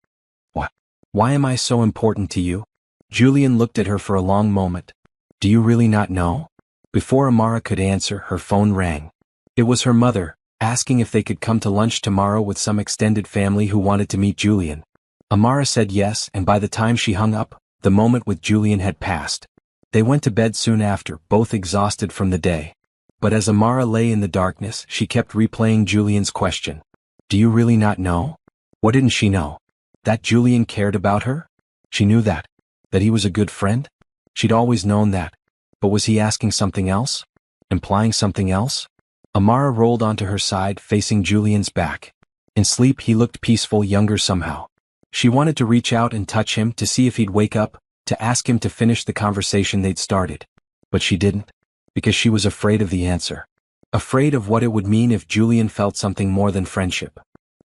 "What? Why am I so important to you?" Julian looked at her for a long moment. "Do you really not know?" Before Amara could answer, her phone rang. It was her mother, asking if they could come to lunch tomorrow with some extended family who wanted to meet Julian. Amara said yes, and by the time she hung up, the moment with Julian had passed. They went to bed soon after, both exhausted from the day. But as Amara lay in the darkness, she kept replaying Julian's question. "Do you really not know?" What didn't she know? That Julian cared about her? She knew that. That he was a good friend? She'd always known that. But was he asking something else? Implying something else? Amara rolled onto her side, facing Julian's back. In sleep he looked peaceful, younger somehow. She wanted to reach out and touch him, to see if he'd wake up, to ask him to finish the conversation they'd started. But she didn't. Because she was afraid of the answer. Afraid of what it would mean if Julian felt something more than friendship.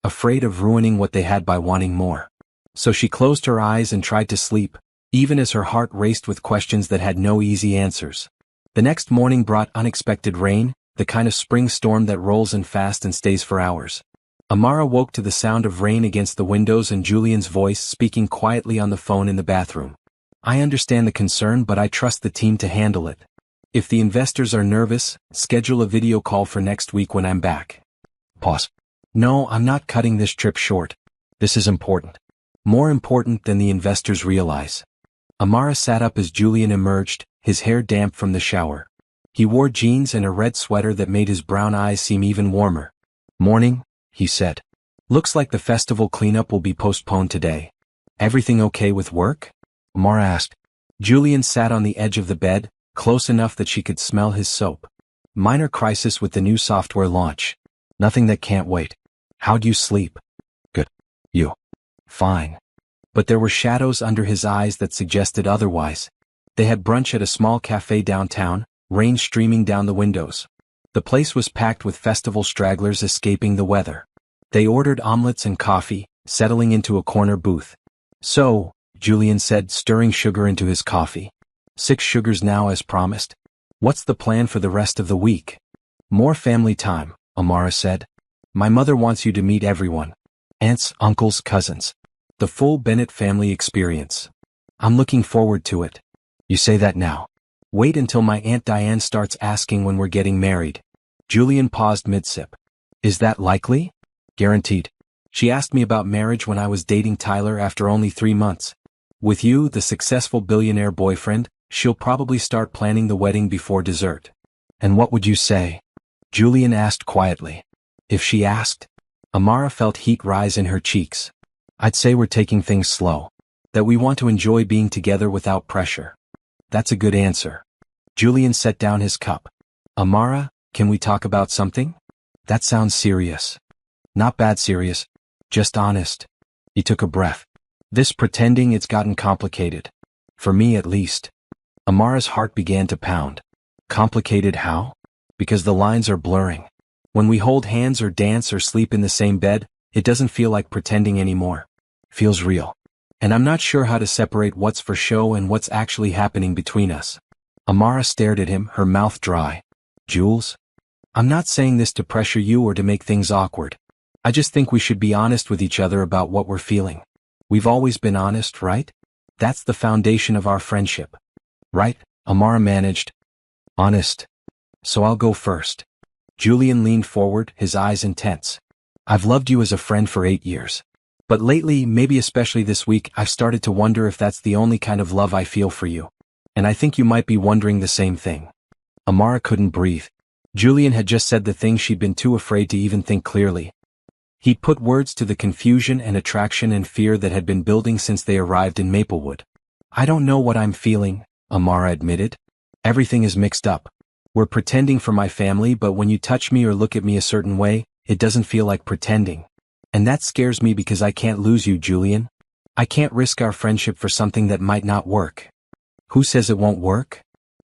Afraid of ruining what they had by wanting more. So she closed her eyes and tried to sleep, even as her heart raced with questions that had no easy answers. The next morning brought unexpected rain, the kind of spring storm that rolls in fast and stays for hours. Amara woke to the sound of rain against the windows and Julian's voice speaking quietly on the phone in the bathroom. "I understand the concern, but I trust the team to handle it. If the investors are nervous, schedule a video call for next week when I'm back." Pause. "No, I'm not cutting this trip short. This is important. More important than the investors realize." Amara sat up as Julian emerged, his hair damp from the shower. He wore jeans and a red sweater that made his brown eyes seem even warmer. "Morning," he said. "Looks like the festival cleanup will be postponed today. Everything okay with work?" Amara asked. Julian sat on the edge of the bed, close enough that she could smell his soap. "Minor crisis with the new software launch. Nothing that can't wait. How'd you sleep?" "Good. You?" "Fine." But there were shadows under his eyes that suggested otherwise. They had brunch at a small cafe downtown, rain streaming down the windows. The place was packed with festival stragglers escaping the weather. They ordered omelets and coffee, settling into a corner booth. So, Julian said, stirring sugar into his coffee. 6 sugars now as promised. What's the plan for the rest of the week? More family time, Amara said. My mother wants you to meet everyone. Aunts, uncles, cousins. The full Bennett family experience. I'm looking forward to it. You say that now. Wait until my Aunt Diane starts asking when we're getting married. Julian paused mid-sip. Is that likely? Guaranteed. She asked me about marriage when I was dating Tyler after only 3 months. With you, the successful billionaire boyfriend, she'll probably start planning the wedding before dessert. And what would you say? Julian asked quietly. If she asked? Amara felt heat rise in her cheeks. I'd say we're taking things slow. That we want to enjoy being together without pressure. That's a good answer. Julian set down his cup. Amara, can we talk about something? That sounds serious. Not bad serious. Just honest. He took a breath. This pretending, it's gotten complicated. For me at least. Amara's heart began to pound. Complicated how? Because the lines are blurring. When we hold hands or dance or sleep in the same bed, it doesn't feel like pretending anymore. Feels real. And I'm not sure how to separate what's for show and what's actually happening between us. Amara stared at him, her mouth dry. Jules? I'm not saying this to pressure you or to make things awkward. I just think we should be honest with each other about what we're feeling. We've always been honest, right? That's the foundation of our friendship. Right? Amara managed. Honest. So I'll go first. Julian leaned forward, his eyes intense. I've loved you as a friend for 8 years. But lately, maybe especially this week, I've started to wonder if that's the only kind of love I feel for you. And I think you might be wondering the same thing. Amara couldn't breathe. Julian had just said the thing she'd been too afraid to even think clearly. He'd put words to the confusion and attraction and fear that had been building since they arrived in Maplewood. I don't know what I'm feeling, Amara admitted. Everything is mixed up. We're pretending for my family, but when you touch me or look at me a certain way, it doesn't feel like pretending. And that scares me because I can't lose you, Julian. I can't risk our friendship for something that might not work. Who says it won't work?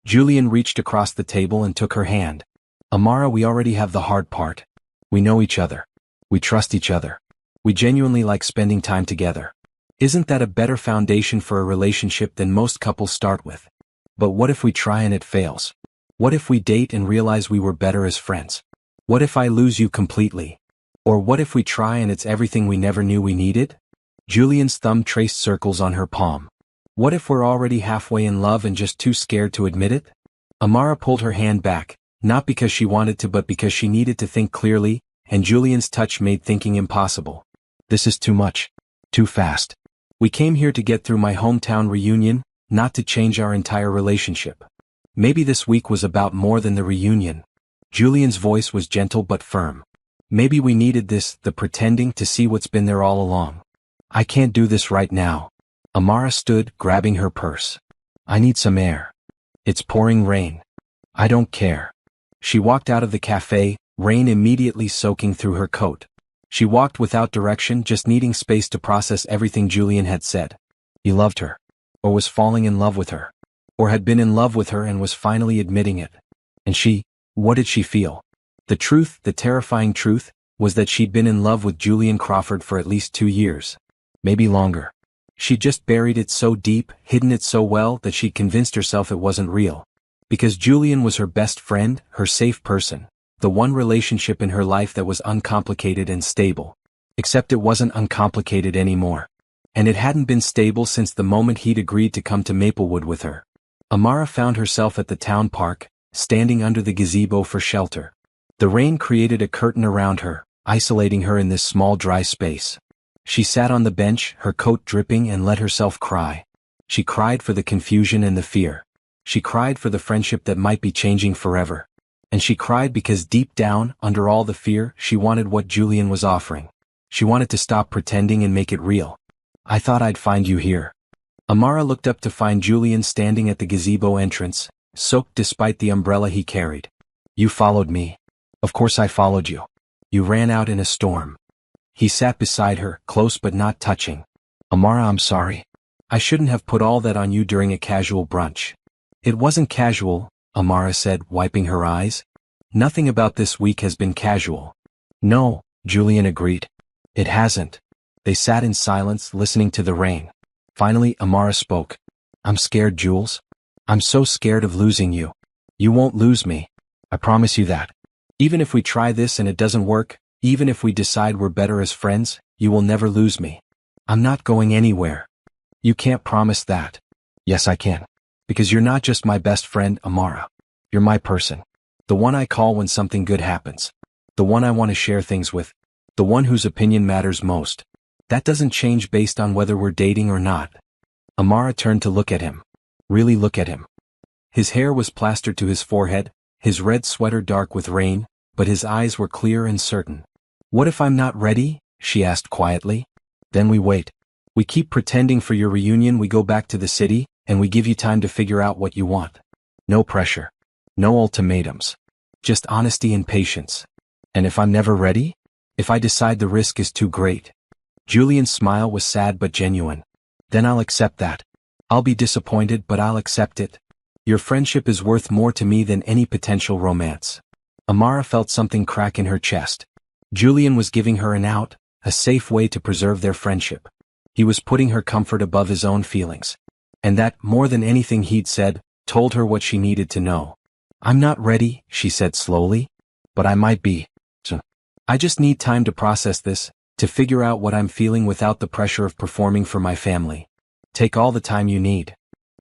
Julian reached across the table and took her hand. Amara, we already have the hard part. We know each other. We trust each other. We genuinely like spending time together. Isn't that a better foundation for a relationship than most couples start with? But what if we try and it fails? What if we date and realize we were better as friends? What if I lose you completely? Or what if we try and it's everything we never knew we needed? Julian's thumb traced circles on her palm. What if we're already halfway in love and just too scared to admit it? Amara pulled her hand back, not because she wanted to but because she needed to think clearly, and Julian's touch made thinking impossible. This is too much. Too fast. We came here to get through my hometown reunion, not to change our entire relationship. Maybe this week was about more than the reunion. Julian's voice was gentle but firm. Maybe we needed this, the pretending, to see what's been there all along. I can't do this right now. Amara stood, grabbing her purse. I need some air. It's pouring rain. I don't care. She walked out of the cafe, rain immediately soaking through her coat. She walked without direction, just needing space to process everything Julian had said. He loved her. Or was falling in love with her. Or had been in love with her and was finally admitting it. And she, what did she feel? The truth, the terrifying truth, was that she'd been in love with Julian Crawford for at least 2 years. Maybe longer. She'd just buried it so deep, hidden it so well that she'd convinced herself it wasn't real. Because Julian was her best friend, her safe person, the one relationship in her life that was uncomplicated and stable. Except it wasn't uncomplicated anymore. And it hadn't been stable since the moment he'd agreed to come to Maplewood with her. Amara found herself at the town park, standing under the gazebo for shelter. The rain created a curtain around her, isolating her in this small dry space. She sat on the bench, her coat dripping, and let herself cry. She cried for the confusion and the fear. She cried for the friendship that might be changing forever. And she cried because deep down, under all the fear, she wanted what Julian was offering. She wanted to stop pretending and make it real. I thought I'd find you here. Amara looked up to find Julian standing at the gazebo entrance, soaked despite the umbrella he carried. You followed me. Of course I followed you. You ran out in a storm. He sat beside her, close but not touching. Amara, I'm sorry. I shouldn't have put all that on you during a casual brunch. It wasn't casual, Amara said, wiping her eyes. Nothing about this week has been casual. No, Julian agreed. It hasn't. They sat in silence, listening to the rain. Finally, Amara spoke. I'm scared, Jules. I'm so scared of losing you. You won't lose me. I promise you that. Even if we try this and it doesn't work, even if we decide we're better as friends, you will never lose me. I'm not going anywhere. You can't promise that. Yes, I can. Because you're not just my best friend, Amara. You're my person. The one I call when something good happens. The one I want to share things with. The one whose opinion matters most. That doesn't change based on whether we're dating or not. Amara turned to look at him. Really look at him. His hair was plastered to his forehead, his red sweater dark with rain, but his eyes were clear and certain. What if I'm not ready? She asked quietly. Then we wait. We keep pretending for your reunion, we go back to the city, and we give you time to figure out what you want. No pressure. No ultimatums. Just honesty and patience. And if I'm never ready? If I decide the risk is too great? Julian's smile was sad but genuine. Then I'll accept that. I'll be disappointed, but I'll accept it. Your friendship is worth more to me than any potential romance. Amara felt something crack in her chest. Julian was giving her an out, a safe way to preserve their friendship. He was putting her comfort above his own feelings. And that, more than anything he'd said, told her what she needed to know. I'm not ready, she said slowly. But I might be. I just need time to process this, to figure out what I'm feeling without the pressure of performing for my family. Take all the time you need.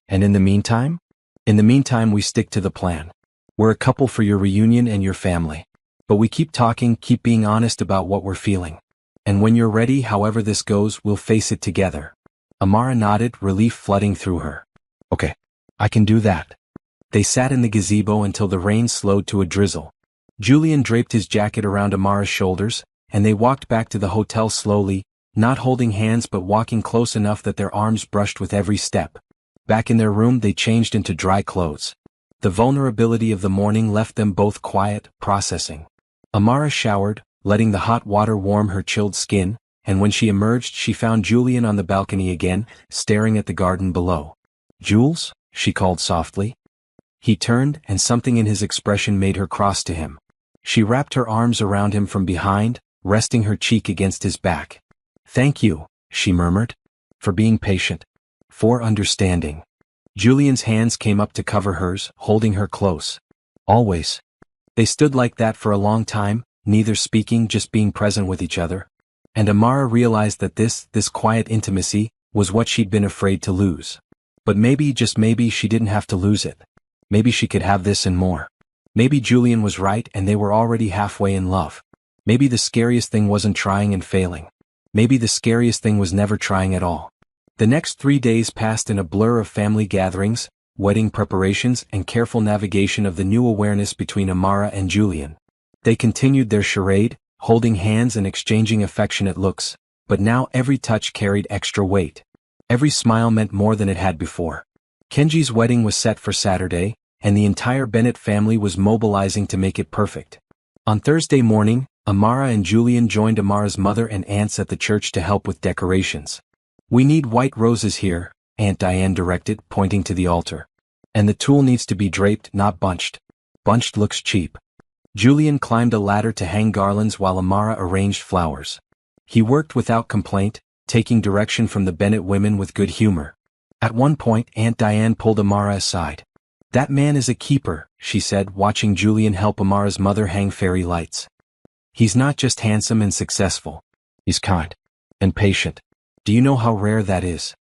And in the meantime? In the meantime, we stick to the plan. We're a couple for your reunion and your family. But we keep talking, keep being honest about what we're feeling. And when you're ready, however this goes, we'll face it together. Amara nodded, relief flooding through her. Okay. I can do that. They sat in the gazebo until the rain slowed to a drizzle. Julian draped his jacket around Amara's shoulders, and they walked back to the hotel slowly, not holding hands but walking close enough that their arms brushed with every step. Back in their room, they changed into dry clothes. The vulnerability of the morning left them both quiet, processing. Amara showered, letting the hot water warm her chilled skin, and when she emerged she found Julian on the balcony again, staring at the garden below. Jules? She called softly. He turned, and something in his expression made her cross to him. She wrapped her arms around him from behind, resting her cheek against his back. Thank you, she murmured. For being patient. For understanding. Julian's hands came up to cover hers, holding her close. Always. They stood like that for a long time, neither speaking, just being present with each other. And Amara realized that this quiet intimacy, was what she'd been afraid to lose. But maybe, just maybe, she didn't have to lose it. Maybe she could have this and more. Maybe Julian was right and they were already halfway in love. Maybe the scariest thing wasn't trying and failing. Maybe the scariest thing was never trying at all. The next 3 days passed in a blur of family gatherings, wedding preparations, and careful navigation of the new awareness between Amara and Julian. They continued their charade, holding hands and exchanging affectionate looks, but now every touch carried extra weight. Every smile meant more than it had before. Kenji's wedding was set for Saturday, and the entire Bennett family was mobilizing to make it perfect. On Thursday morning, Amara and Julian joined Amara's mother and aunts at the church to help with decorations. We need white roses here, Aunt Diane directed, pointing to the altar. And the tulle needs to be draped, not bunched. Bunched looks cheap. Julian climbed a ladder to hang garlands while Amara arranged flowers. He worked without complaint, taking direction from the Bennett women with good humor. At one point, Aunt Diane pulled Amara aside. That man is a keeper, she said, watching Julian help Amara's mother hang fairy lights. He's not just handsome and successful. He's kind. And patient. Do you know how rare that is?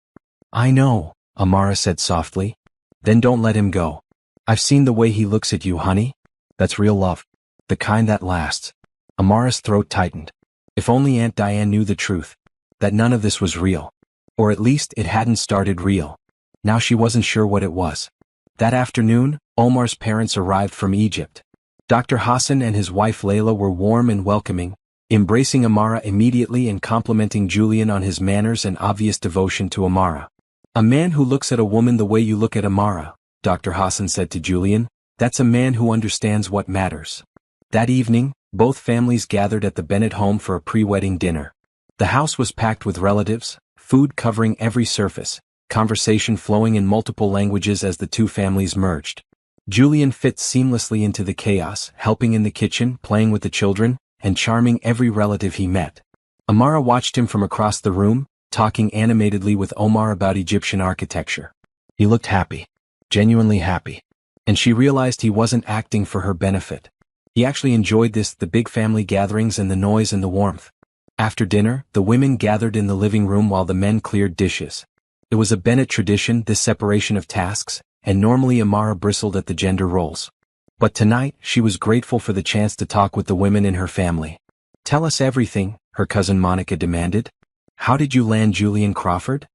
I know, Amara said softly. Then don't let him go. I've seen the way he looks at you, honey. That's real love. The kind that lasts. Amara's throat tightened. If only Aunt Diane knew the truth. That none of this was real. Or at least it hadn't started real. Now she wasn't sure what it was. That afternoon, Omar's parents arrived from Egypt. Dr. Hassan and his wife Layla were warm and welcoming, embracing Amara immediately and complimenting Julian on his manners and obvious devotion to Amara. A man who looks at a woman the way you look at Amara, Dr. Hassan said to Julian, that's a man who understands what matters. That evening, both families gathered at the Bennett home for a pre-wedding dinner. The house was packed with relatives, food covering every surface, conversation flowing in multiple languages as the two families merged. Julian fit seamlessly into the chaos, helping in the kitchen, playing with the children, and charming every relative he met. Amara watched him from across the room, talking animatedly with Omar about Egyptian architecture. He looked happy. Genuinely happy. And she realized he wasn't acting for her benefit. He actually enjoyed the big family gatherings and the noise and the warmth. After dinner, the women gathered in the living room while the men cleared dishes. It was a Bennett tradition, this separation of tasks, and normally Amara bristled at the gender roles. But tonight, she was grateful for the chance to talk with the women in her family. "Tell us everything," her cousin Monica demanded. "How did you land Julian Crawford?"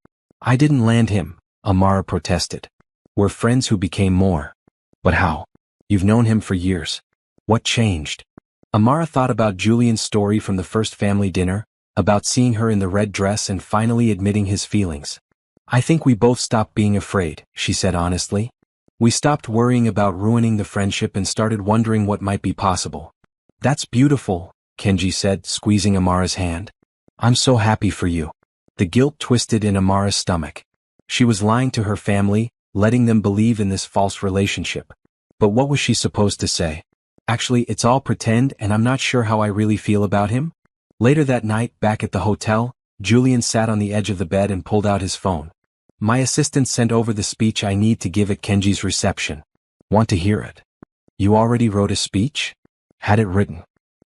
"I didn't land him," Amara protested. "We're friends who became more." "But how? You've known him for years. What changed?" Amara thought about Julian's story from the first family dinner, about seeing her in the red dress and finally admitting his feelings. "I think we both stopped being afraid," she said honestly. "We stopped worrying about ruining the friendship and started wondering what might be possible." "That's beautiful," Kenji said, squeezing Amara's hand. "I'm so happy for you." The guilt twisted in Amara's stomach. She was lying to her family, letting them believe in this false relationship. But what was she supposed to say? "Actually, it's all pretend and I'm not sure how I really feel about him?" Later that night, back at the hotel, Julian sat on the edge of the bed and pulled out his phone. "My assistant sent over the speech I need to give at Kenji's reception. Want to hear it?" "You already wrote a speech?" "Had it written.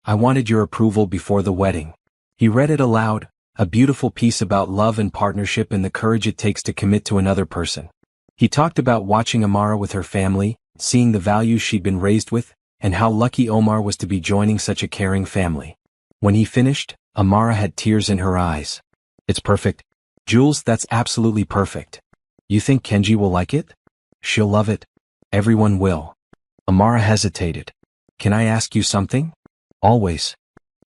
I wanted your approval before the wedding." He read it aloud, a beautiful piece about love and partnership and the courage it takes to commit to another person. He talked about watching Amara with her family, seeing the values she'd been raised with, and how lucky Omar was to be joining such a caring family. When he finished, Amara had tears in her eyes. "It's perfect. Jules, that's absolutely perfect. You think Kenji will like it?" "She'll love it. Everyone will." Amara hesitated. "Can I ask you something?" "Always."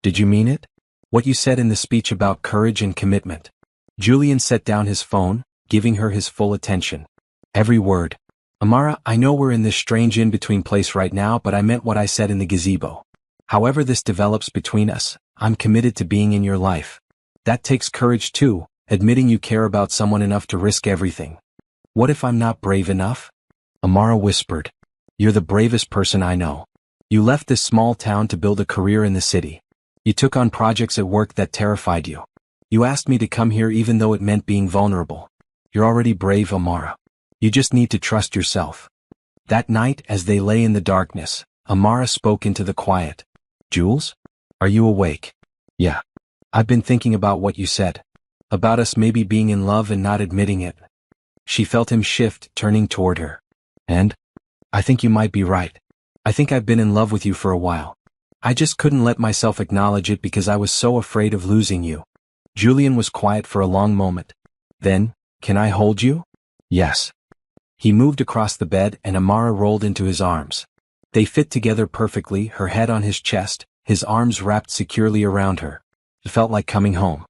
"Did you mean it? What you said in the speech about courage and commitment?" Julian set down his phone, giving her his full attention. "Every word." "Amara, I know we're in this strange in-between place right now, but I meant what I said in the gazebo. However this develops between us, I'm committed to being in your life. That takes courage too, admitting you care about someone enough to risk everything." "What if I'm not brave enough?" Amara whispered. "You're the bravest person I know. You left this small town to build a career in the city. You took on projects at work that terrified you. You asked me to come here even though it meant being vulnerable. You're already brave, Amara. You just need to trust yourself." That night, as they lay in the darkness, Amara spoke into the quiet. "Jules? Are you awake?" "Yeah. I've been thinking about what you said. About us maybe being in love and not admitting it." She felt him shift, turning toward her. "And? I think you might be right. I think I've been in love with you for a while. I just couldn't let myself acknowledge it because I was so afraid of losing you." Julian was quiet for a long moment. Then, "Can I hold you?" "Yes." He moved across the bed and Amara rolled into his arms. They fit together perfectly, her head on his chest, his arms wrapped securely around her. It felt like coming home.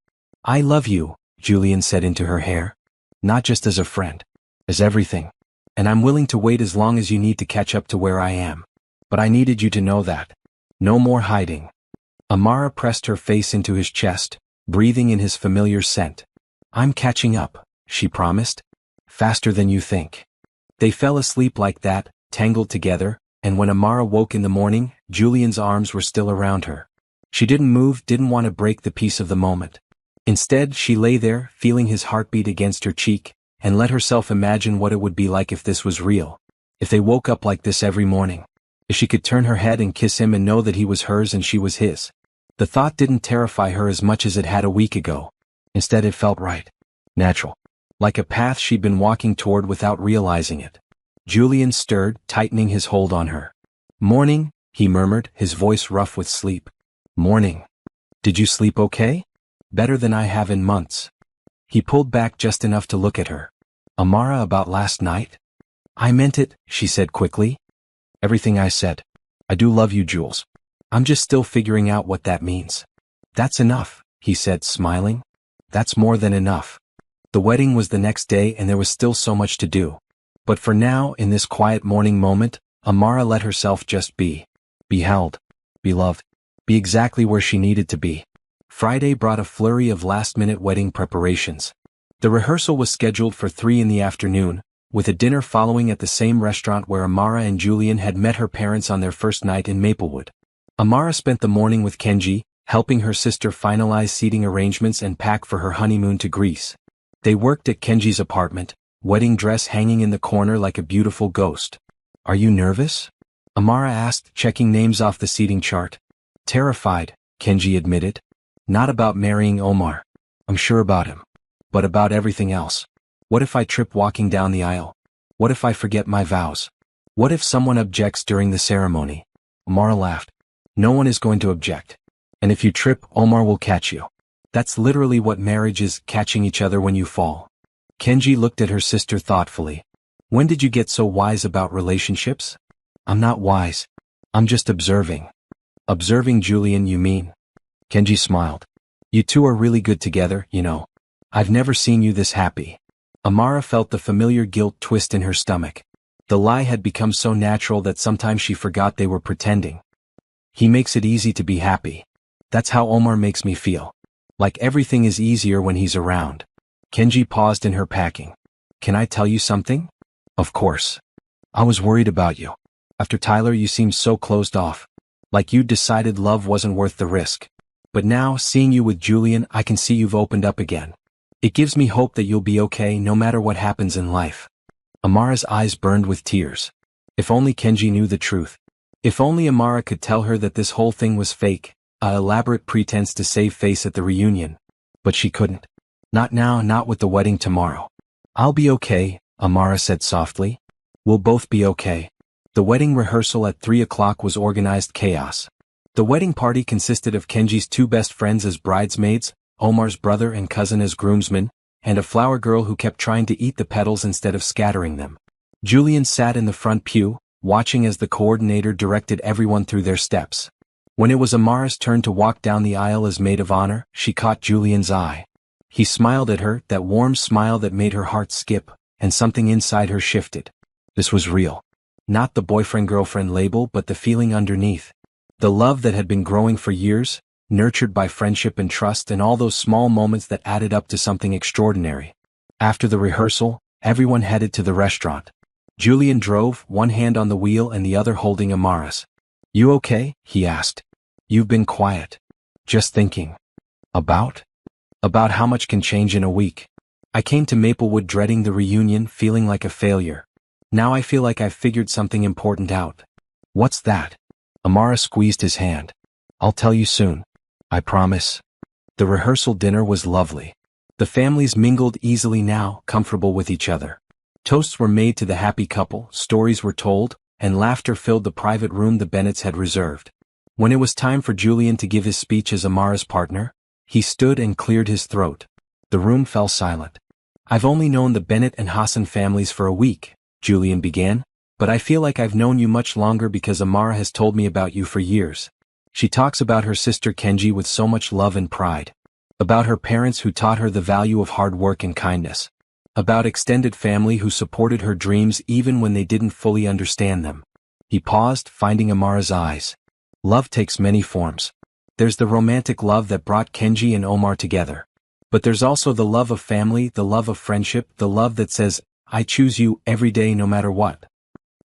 "I love you," Julian said into her hair. "Not just as a friend. As everything. And I'm willing to wait as long as you need to catch up to where I am. But I needed you to know that. No more hiding." Amara pressed her face into his chest, breathing in his familiar scent. "I'm catching up," she promised. "Faster than you think." They fell asleep like that, tangled together, and when Amara woke in the morning, Julian's arms were still around her. She didn't move, didn't want to break the peace of the moment. Instead, she lay there, feeling his heartbeat against her cheek, and let herself imagine what it would be like if this was real. If they woke up like this every morning. If she could turn her head and kiss him and know that he was hers and she was his. The thought didn't terrify her as much as it had a week ago. Instead, it felt right. Natural. Like a path she'd been walking toward without realizing it. Julian stirred, tightening his hold on her. "Morning," he murmured, his voice rough with sleep. "Morning. Did you sleep okay?" "Better than I have in months." He pulled back just enough to look at her. "Amara, about last night?" "I meant it," she said quickly. "Everything I said. I do love you, Jules. I'm just still figuring out what that means." "That's enough," he said, smiling. "That's more than enough." The wedding was the next day and there was still so much to do. But for now, in this quiet morning moment, Amara let herself just be. Be held. Be loved. Be exactly where she needed to be. Friday brought a flurry of last-minute wedding preparations. The rehearsal was scheduled for 3 in the afternoon, with a dinner following at the same restaurant where Amara and Julian had met her parents on their first night in Maplewood. Amara spent the morning with Kenji, helping her sister finalize seating arrangements and pack for her honeymoon to Greece. They worked at Kenji's apartment, wedding dress hanging in the corner like a beautiful ghost. "Are you nervous?" Amara asked, checking names off the seating chart. "Terrified," Kenji admitted. "Not about marrying Omar. I'm sure about him. But about everything else. What if I trip walking down the aisle? What if I forget my vows? What if someone objects during the ceremony?" Amara laughed. "No one is going to object. And if you trip, Omar will catch you. That's literally what marriage is, catching each other when you fall." Kenji looked at her sister thoughtfully. "When did you get so wise about relationships?" "I'm not wise. I'm just observing." "Observing Julian, you mean?" Kenji smiled. "You two are really good together, you know. I've never seen you this happy." Amara felt the familiar guilt twist in her stomach. The lie had become so natural that sometimes she forgot they were pretending. "He makes it easy to be happy. That's how Omar makes me feel. Like everything is easier when he's around." Kenji paused in her packing. "Can I tell you something?" "Of course. I was worried about you. After Tyler you seemed so closed off. Like you'd decided love wasn't worth the risk. But now, seeing you with Julian, I can see you've opened up again. It gives me hope that you'll be okay no matter what happens in life." Amara's eyes burned with tears. If only Kenji knew the truth. If only Amara could tell her that this whole thing was fake, an elaborate pretense to save face at the reunion. But she couldn't. Not now, not with the wedding tomorrow. "I'll be okay," Amara said softly. "We'll both be okay." The wedding rehearsal at 3 o'clock was organized chaos. The wedding party consisted of Kenji's two best friends as bridesmaids, Omar's brother and cousin as groomsmen, and a flower girl who kept trying to eat the petals instead of scattering them. Julian sat in the front pew, watching as the coordinator directed everyone through their steps. When it was Amara's turn to walk down the aisle as maid of honor, she caught Julian's eye. He smiled at her, that warm smile that made her heart skip, and something inside her shifted. This was real. Not the boyfriend-girlfriend label, but the feeling underneath. The love that had been growing for years, nurtured by friendship and trust and all those small moments that added up to something extraordinary. After the rehearsal, everyone headed to the restaurant. Julian drove, one hand on the wheel and the other holding Amara's. "You okay?" he asked. "You've been quiet." "Just thinking." "About?" "About how much can change in a week. I came to Maplewood dreading the reunion, feeling like a failure. Now I feel like I've figured something important out." "What's that?" Amara squeezed his hand. "I'll tell you soon. I promise." The rehearsal dinner was lovely. The families mingled easily now, comfortable with each other. Toasts were made to the happy couple, stories were told, and laughter filled the private room the Bennetts had reserved. When it was time for Julian to give his speech as Amara's partner, he stood and cleared his throat. The room fell silent. "I've only known the Bennett and Hassan families for a week," Julian began, "but I feel like I've known you much longer because Amara has told me about you for years. She talks about her sister Kenji with so much love and pride. About her parents who taught her the value of hard work and kindness. About extended family who supported her dreams even when they didn't fully understand them." He paused, finding Amara's eyes. "Love takes many forms. There's the romantic love that brought Kenji and Omar together. But there's also the love of family, the love of friendship, the love that says, 'I choose you every day no matter what.'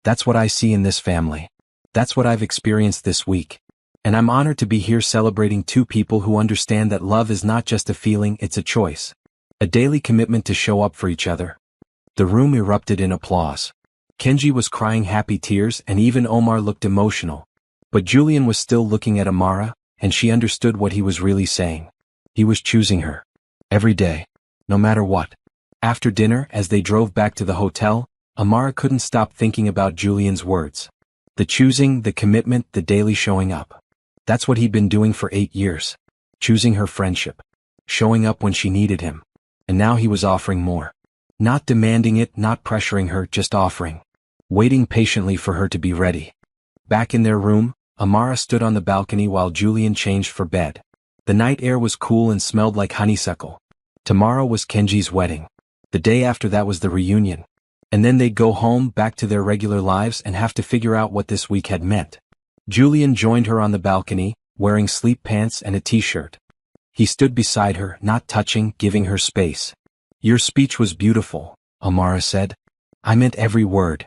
That's what I see in this family. That's what I've experienced this week. And I'm honored to be here celebrating two people who understand that love is not just a feeling, it's a choice. A daily commitment to show up for each other." The room erupted in applause. Kenji was crying happy tears and even Omar looked emotional. But Julian was still looking at Amara, and she understood what he was really saying. He was choosing her. Every day. No matter what. After dinner, as they drove back to the hotel, Amara couldn't stop thinking about Julian's words. The choosing, the commitment, the daily showing up. That's what he'd been doing for 8 years. Choosing her friendship. Showing up when she needed him. And now he was offering more. Not demanding it, not pressuring her, just offering. Waiting patiently for her to be ready. Back in their room, Amara stood on the balcony while Julian changed for bed. The night air was cool and smelled like honeysuckle. Tomorrow was Kenji's wedding. The day after that was the reunion. And then they'd go home, back to their regular lives and have to figure out what this week had meant. Julian joined her on the balcony, wearing sleep pants and a t-shirt. He stood beside her, not touching, giving her space. "Your speech was beautiful," Amara said. "I meant every word.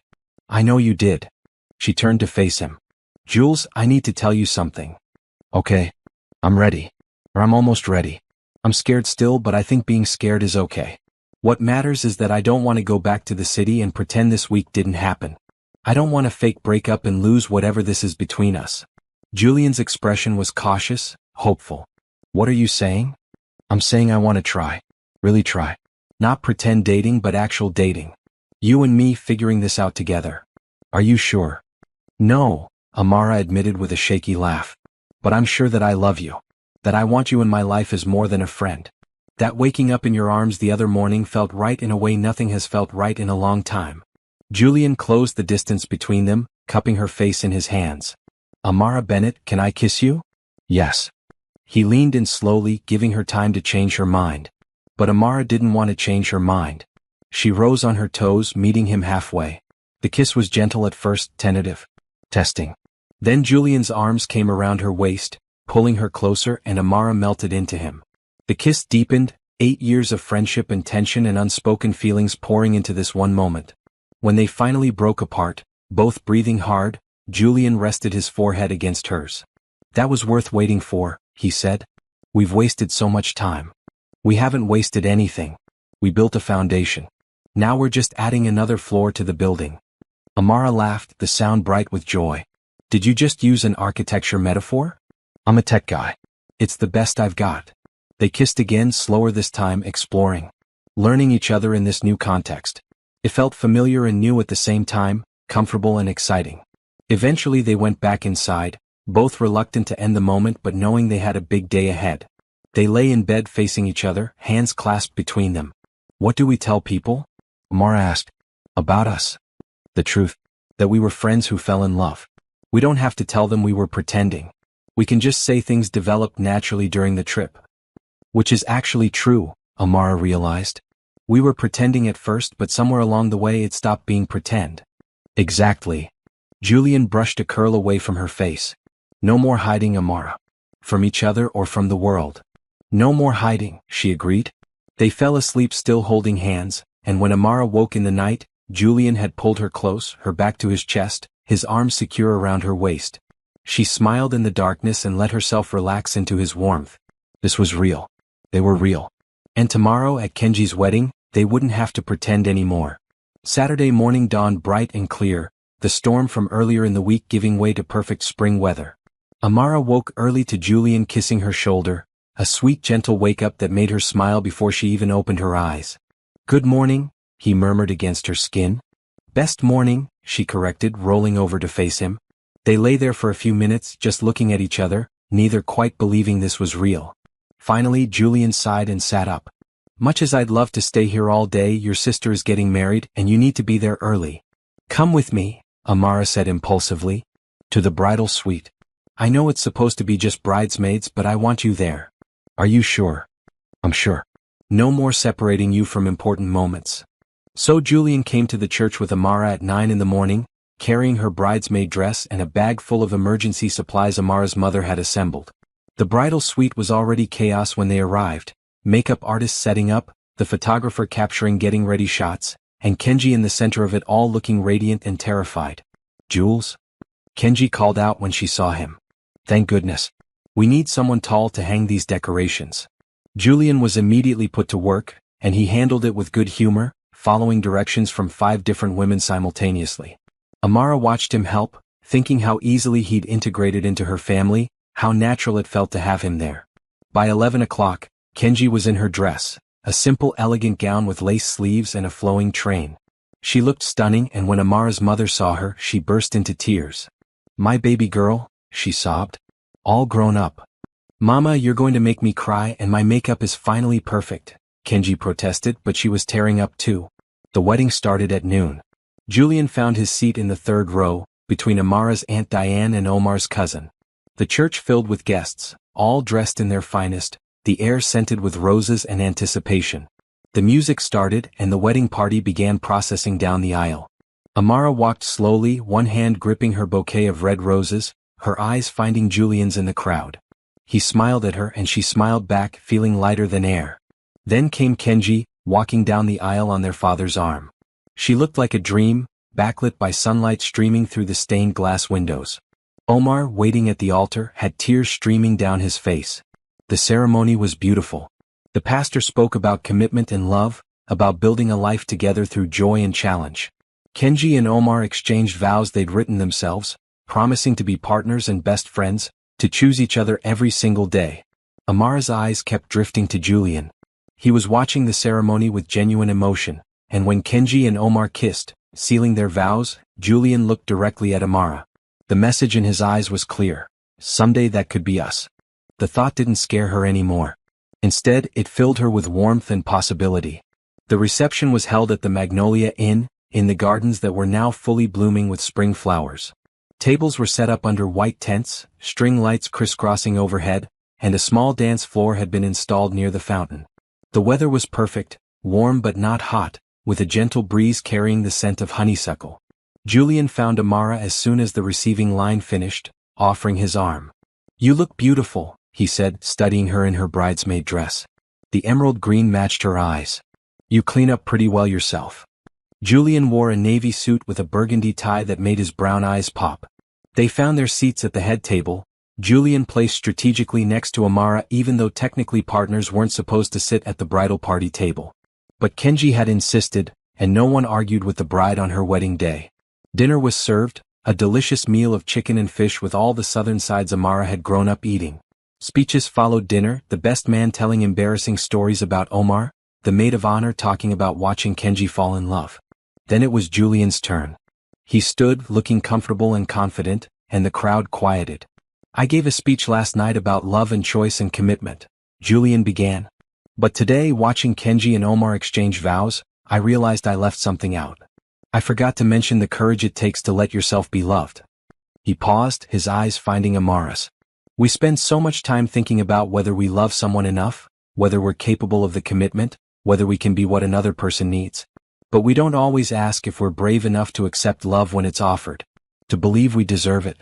I know you did." She turned to face him. "Jules, I need to tell you something." "Okay." I'm ready. Or I'm almost ready. I'm scared still, but I think being scared is okay. What matters is that I don't want to go back to the city and pretend this week didn't happen. I don't want to fake break up and lose whatever this is between us. Julian's expression was cautious, hopeful. What are you saying? I'm saying I want to try. Really try. Not pretend dating but actual dating. You and me figuring this out together. Are you sure? No, Amara admitted with a shaky laugh. But I'm sure that I love you. That I want you in my life as more than a friend. That waking up in your arms the other morning felt right in a way nothing has felt right in a long time. Julian closed the distance between them, cupping her face in his hands. Amara Bennett, can I kiss you? Yes. He leaned in slowly, giving her time to change her mind. But Amara didn't want to change her mind. She rose on her toes, meeting him halfway. The kiss was gentle at first, tentative. Testing. Then Julian's arms came around her waist, pulling her closer, and Amara melted into him. The kiss deepened, 8 years of friendship and tension and unspoken feelings pouring into this one moment. When they finally broke apart, both breathing hard, Julian rested his forehead against hers. That was worth waiting for, he said. We've wasted so much time. We haven't wasted anything. We built a foundation. Now we're just adding another floor to the building. Amara laughed, the sound bright with joy. Did you just use an architecture metaphor? I'm a tech guy. It's the best I've got. They kissed again, slower this time, exploring. Learning each other in this new context. It felt familiar and new at the same time, comfortable and exciting. Eventually they went back inside, both reluctant to end the moment but knowing they had a big day ahead. They lay in bed facing each other, hands clasped between them. What do we tell people? Amara asked. About us. The truth. That we were friends who fell in love. We don't have to tell them we were pretending. We can just say things developed naturally during the trip. Which is actually true, Amara realized. We were pretending at first, but somewhere along the way it stopped being pretend. Exactly. Julian brushed a curl away from her face. No more hiding, Amara. From each other or from the world. No more hiding, she agreed. They fell asleep still holding hands, and when Amara woke in the night, Julian had pulled her close, her back to his chest, his arms secure around her waist. She smiled in the darkness and let herself relax into his warmth. This was real. They were real. And tomorrow at Kenji's wedding, they wouldn't have to pretend anymore. Saturday morning dawned bright and clear, the storm from earlier in the week giving way to perfect spring weather. Amara woke early to Julian kissing her shoulder, a sweet gentle wake-up that made her smile before she even opened her eyes. Good morning, he murmured against her skin. Best morning, she corrected, rolling over to face him. They lay there for a few minutes, just looking at each other, neither quite believing this was real. Finally, Julian sighed and sat up. Much as I'd love to stay here all day, your sister is getting married and you need to be there early. Come with me, Amara said impulsively. To the bridal suite. I know it's supposed to be just bridesmaids, but I want you there. Are you sure? I'm sure. No more separating you from important moments. So Julian came to the church with Amara at 9 in the morning, carrying her bridesmaid dress and a bag full of emergency supplies Amara's mother had assembled. The bridal suite was already chaos when they arrived, makeup artists setting up, the photographer capturing getting ready shots, and Kenji in the center of it all looking radiant and terrified. Jules? Kenji called out when she saw him. Thank goodness. We need someone tall to hang these decorations. Julian was immediately put to work, and he handled it with good humor, following directions from 5 different women simultaneously. Amara watched him help, thinking how easily he'd integrated into her family, how natural it felt to have him there. By 11 o'clock, Kenji was in her dress, a simple elegant gown with lace sleeves and a flowing train. She looked stunning, and when Amara's mother saw her, she burst into tears. My baby girl, she sobbed. All grown up. Mama, you're going to make me cry and my makeup is finally perfect, Kenji protested, but she was tearing up too. The wedding started at noon. Julian found his seat in the 3rd row, between Amara's Aunt Diane and Omar's cousin. The church filled with guests, all dressed in their finest, the air scented with roses and anticipation. The music started and the wedding party began processing down the aisle. Amara walked slowly, one hand gripping her bouquet of red roses, her eyes finding Julian's in the crowd. He smiled at her and she smiled back, feeling lighter than air. Then came Kenji, walking down the aisle on their father's arm. She looked like a dream, backlit by sunlight streaming through the stained glass windows. Omar, waiting at the altar, had tears streaming down his face. The ceremony was beautiful. The pastor spoke about commitment and love, about building a life together through joy and challenge. Kenji and Omar exchanged vows they'd written themselves, promising to be partners and best friends, to choose each other every single day. Amara's eyes kept drifting to Julian. He was watching the ceremony with genuine emotion, and when Kenji and Omar kissed, sealing their vows, Julian looked directly at Amara. The message in his eyes was clear. Someday that could be us. The thought didn't scare her anymore. Instead, it filled her with warmth and possibility. The reception was held at the Magnolia Inn, in the gardens that were now fully blooming with spring flowers. Tables were set up under white tents, string lights crisscrossing overhead, and a small dance floor had been installed near the fountain. The weather was perfect, warm but not hot, with a gentle breeze carrying the scent of honeysuckle. Julian found Amara as soon as the receiving line finished, offering his arm. "You look beautiful," he said, studying her in her bridesmaid dress. The emerald green matched her eyes. "You clean up pretty well yourself." Julian wore a navy suit with a burgundy tie that made his brown eyes pop. They found their seats at the head table. Julian placed strategically next to Amara even though technically partners weren't supposed to sit at the bridal party table. But Kenji had insisted, and no one argued with the bride on her wedding day. Dinner was served, a delicious meal of chicken and fish with all the southern sides Amara had grown up eating. Speeches followed dinner, the best man telling embarrassing stories about Omar, the maid of honor talking about watching Kenji fall in love. Then it was Julian's turn. He stood, looking comfortable and confident, and the crowd quieted. "I gave a speech last night about love and choice and commitment," Julian began. "But today, watching Kenji and Omar exchange vows, I realized I left something out. I forgot to mention the courage it takes to let yourself be loved." He paused, his eyes finding Amara's. "We spend so much time thinking about whether we love someone enough, whether we're capable of the commitment, whether we can be what another person needs. But we don't always ask if we're brave enough to accept love when it's offered, to believe we deserve it,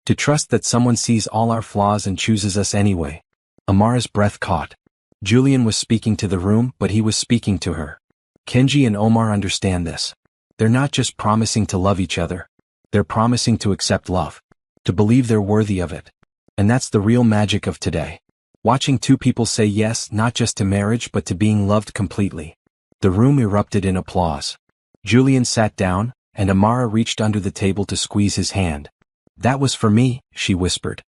to trust that someone sees all our flaws and chooses us anyway." Amara's breath caught. Julian was speaking to the room, but he was speaking to her. Kenji and Omar understand this. They're not just promising to love each other. They're promising to accept love, to believe they're worthy of it. And that's the real magic of today. Watching two people say yes not just to marriage but to being loved completely. The room erupted in applause. Julian sat down, and Amara reached under the table to squeeze his hand. "That was for me," she whispered.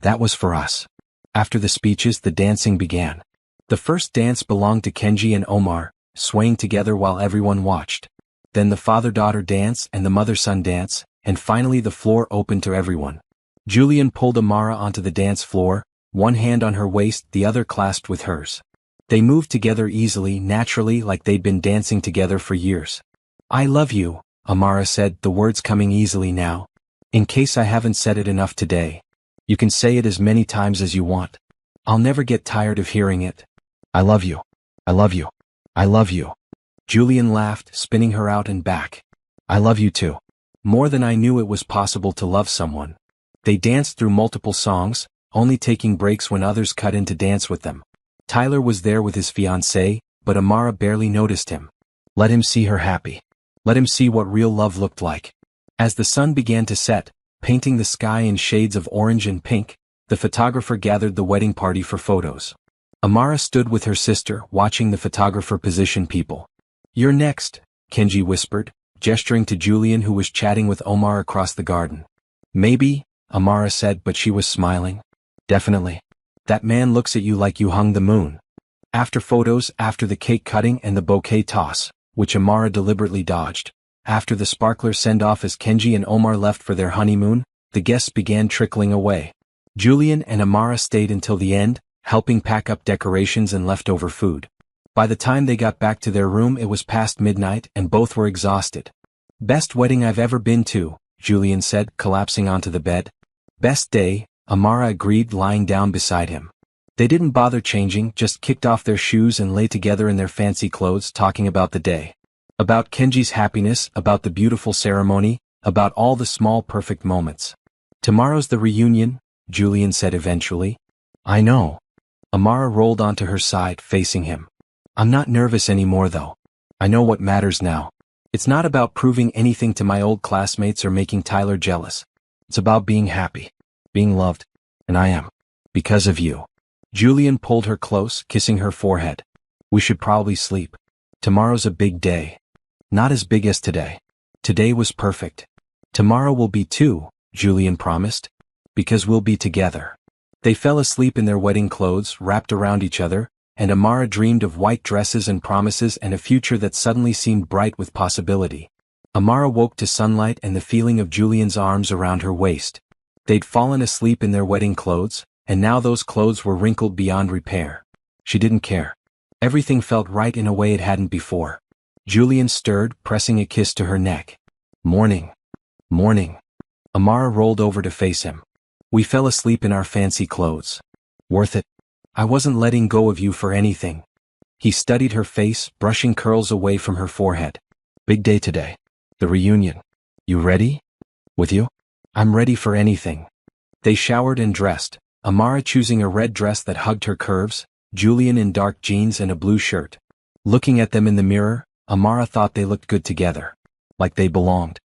"That was for us." After the speeches, the dancing began. The first dance belonged to Kenji and Omar, swaying together while everyone watched. Then the father-daughter dance and the mother-son dance, and finally the floor opened to everyone. Julian pulled Amara onto the dance floor, one hand on her waist, the other clasped with hers. They moved together easily, naturally, like they'd been dancing together for years. "I love you," Amara said, the words coming easily now. "In case I haven't said it enough today. You can say it as many times as you want. I'll never get tired of hearing it. I love you. I love you. I love you." Julian laughed, spinning her out and back. "I love you too. More than I knew it was possible to love someone." They danced through multiple songs, only taking breaks when others cut in to dance with them. Tyler was there with his fiancée, but Amara barely noticed him. Let him see her happy. Let him see what real love looked like. As the sun began to set, painting the sky in shades of orange and pink, the photographer gathered the wedding party for photos. Amara stood with her sister, watching the photographer position people. "You're next," Kenji whispered, gesturing to Julian who was chatting with Omar across the garden. "Maybe," Amara said, but she was smiling. "Definitely. That man looks at you like you hung the moon." After photos, after the cake cutting and the bouquet toss, which Amara deliberately dodged, after the sparkler send-off as Kenji and Omar left for their honeymoon, the guests began trickling away. Julian and Amara stayed until the end, helping pack up decorations and leftover food. By the time they got back to their room it was past midnight and both were exhausted. "Best wedding I've ever been to," Julian said, collapsing onto the bed. "Best day," Amara agreed, lying down beside him. They didn't bother changing, just kicked off their shoes and lay together in their fancy clothes talking about the day. About Kenji's happiness, about the beautiful ceremony, about all the small perfect moments. "Tomorrow's the reunion," Julian said eventually. "I know." Amara rolled onto her side, facing him. "I'm not nervous anymore though. I know what matters now. It's not about proving anything to my old classmates or making Tyler jealous. It's about being happy. being loved. And I am. Because of you. Julian pulled her close, kissing her forehead. We should probably sleep. Tomorrow's a big day. Not as big as today. Today was perfect. Tomorrow will be too, Julian promised. Because we'll be together. They fell asleep in their wedding clothes, wrapped around each other, and Amara dreamed of white dresses and promises and a future that suddenly seemed bright with possibility. Amara woke to sunlight and the feeling of Julian's arms around her waist. They'd fallen asleep in their wedding clothes, and now those clothes were wrinkled beyond repair. She didn't care. Everything felt right in a way it hadn't before. Julian stirred, pressing a kiss to her neck. Morning. Morning. Amara rolled over to face him. We fell asleep in our fancy clothes. Worth it. I wasn't letting go of you for anything. He studied her face, brushing curls away from her forehead. Big day today. The reunion. You ready? With you? I'm ready for anything. They showered and dressed, Amara choosing a red dress that hugged her curves, Julian in dark jeans and a blue shirt. Looking at them in the mirror, Amara thought they looked good together. Like they belonged.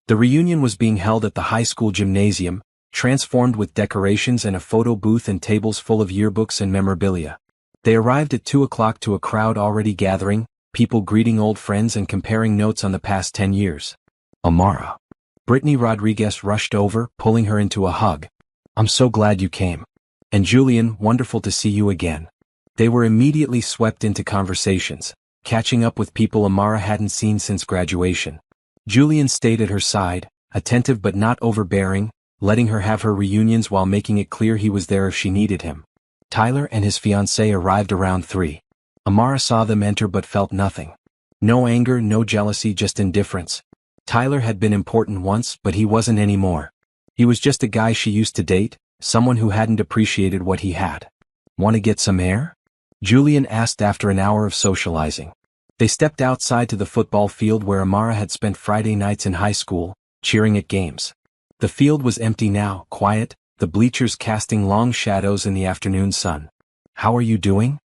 The reunion was being held at the high school gymnasium, transformed with decorations and a photo booth and tables full of yearbooks and memorabilia. They arrived at 2 o'clock to a crowd already gathering, people greeting old friends and comparing notes on the past 10 years. Amara. Brittany Rodriguez rushed over, pulling her into a hug. I'm so glad you came. And Julian, wonderful to see you again. They were immediately swept into conversations, catching up with people Amara hadn't seen since graduation. Julian stayed at her side, attentive but not overbearing, letting her have her reunions while making it clear he was there if she needed him. Tyler and his fiancée arrived around 3. Amara saw them enter but felt nothing. No anger, no jealousy, just indifference. Tyler had been important once, but he wasn't anymore. He was just a guy she used to date, someone who hadn't appreciated what he had. Want to get some air? Julian asked after an hour of socializing. They stepped outside to the football field where Amara had spent Friday nights in high school, cheering at games. The field was empty now, quiet, the bleachers casting long shadows in the afternoon sun. How are you doing?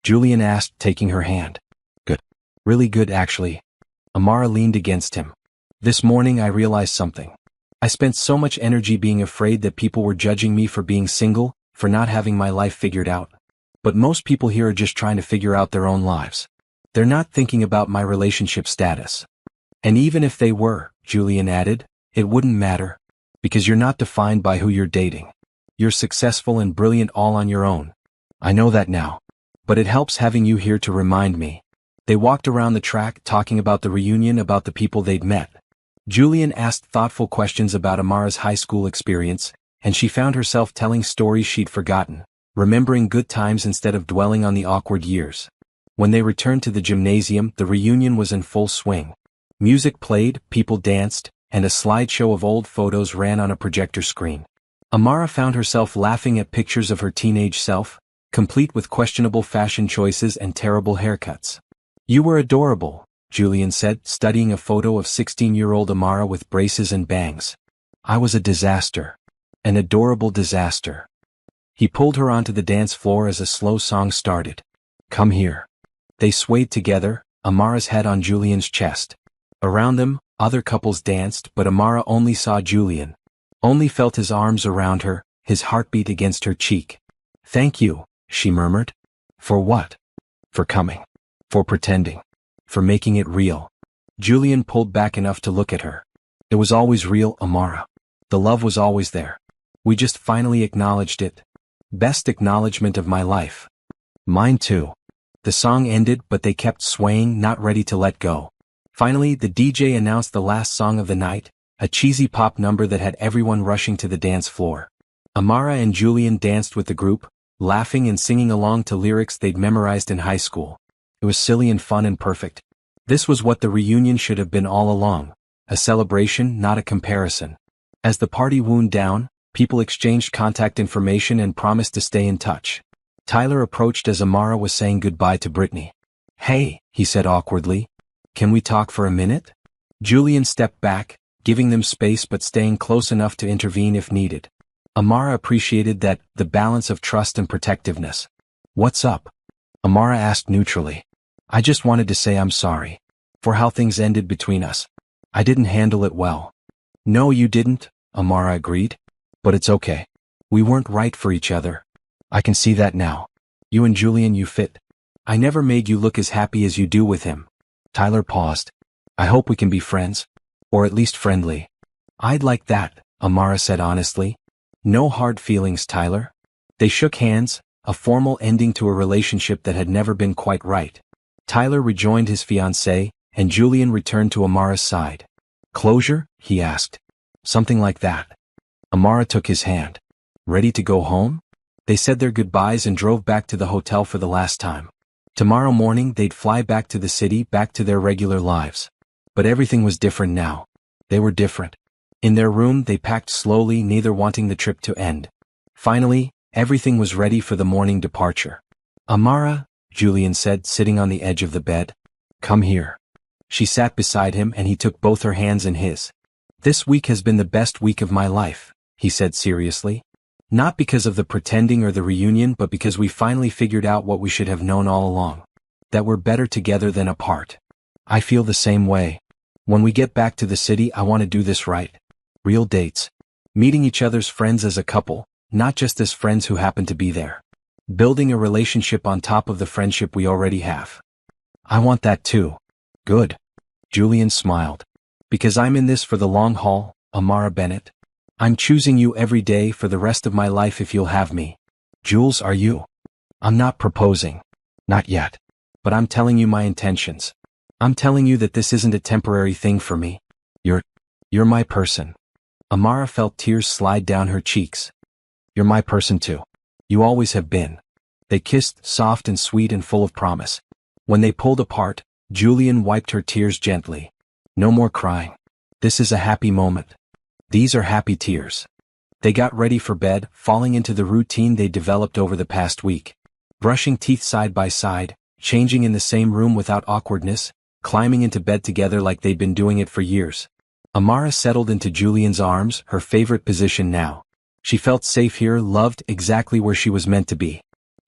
Julian asked, taking her hand. Good. Really good, actually. Amara leaned against him. This morning I realized something. I spent so much energy being afraid that people were judging me for being single, for not having my life figured out. But most people here are just trying to figure out their own lives. They're not thinking about my relationship status. And even if they were, Julian added, it wouldn't matter. Because you're not defined by who you're dating. You're successful and brilliant all on your own. I know that now. But it helps having you here to remind me. They walked around the track talking about the reunion, about the people they'd met. Julian asked thoughtful questions about Amara's high school experience, and she found herself telling stories she'd forgotten, remembering good times instead of dwelling on the awkward years. When they returned to the gymnasium, the reunion was in full swing. Music played, people danced, and a slideshow of old photos ran on a projector screen. Amara found herself laughing at pictures of her teenage self, complete with questionable fashion choices and terrible haircuts. You were adorable, Julian said, studying a photo of 16-year-old Amara with braces and bangs. I was a disaster. An adorable disaster. He pulled her onto the dance floor as a slow song started. Come here. They swayed together, Amara's head on Julian's chest. Around them, other couples danced, but Amara only saw Julian. Only felt his arms around her, his heartbeat against her cheek. Thank you, she murmured. For what? For coming. For pretending. For making it real. Julian pulled back enough to look at her. It was always real, Amara. The love was always there. We just finally acknowledged it. Best acknowledgement of my life. Mine too. The song ended, but they kept swaying, not ready to let go. Finally, the DJ announced the last song of the night, a cheesy pop number that had everyone rushing to the dance floor. Amara and Julian danced with the group, laughing and singing along to lyrics they'd memorized in high school. It was silly and fun and perfect. This was what the reunion should have been all along, a celebration, not a comparison. As the party wound down, people exchanged contact information and promised to stay in touch. Tyler approached as Amara was saying goodbye to Brittany. Hey, he said awkwardly. Can we talk for a minute? Julian stepped back, giving them space but staying close enough to intervene if needed. Amara appreciated that, the balance of trust and protectiveness. What's up? Amara asked neutrally. I just wanted to say I'm sorry. For how things ended between us. I didn't handle it well. No, you didn't, Amara agreed. But it's okay. We weren't right for each other. I can see that now. You and Julian, you fit. I never made you look as happy as you do with him. Tyler paused. I hope we can be friends. Or at least friendly. I'd like that, Amara said honestly. No hard feelings, Tyler. They shook hands, a formal ending to a relationship that had never been quite right. Tyler rejoined his fiancée, and Julian returned to Amara's side. Closure? He asked. Something like that. Amara took his hand. Ready to go home? They said their goodbyes and drove back to the hotel for the last time. Tomorrow morning they'd fly back to the city, back to their regular lives. But everything was different now. They were different. In their room they packed slowly, neither wanting the trip to end. Finally, everything was ready for the morning departure. Amara, Julian said, sitting on the edge of the bed. Come here. She sat beside him and he took both her hands in his. This week has been the best week of my life, he said seriously. Not because of the pretending or the reunion, but because we finally figured out what we should have known all along. That we're better together than apart. I feel the same way. When we get back to the city, I want to do this right. Real dates. Meeting each other's friends as a couple, not just as friends who happen to be there. Building a relationship on top of the friendship we already have. I want that too. Good. Julian smiled. Because I'm in this for the long haul, Amara Bennett. I'm choosing you every day for the rest of my life if you'll have me. Jules, are you? I'm not proposing. Not yet. But I'm telling you my intentions. I'm telling you that this isn't a temporary thing for me. You're my person. Amara felt tears slide down her cheeks. You're my person too. You always have been. They kissed, soft and sweet and full of promise. When they pulled apart, Julian wiped her tears gently. No more crying. This is a happy moment. These are happy tears. They got ready for bed, falling into the routine they developed over the past week. Brushing teeth side by side, changing in the same room without awkwardness, climbing into bed together like they'd been doing it for years. Amara settled into Julian's arms, her favorite position now. She felt safe here, loved exactly where she was meant to be.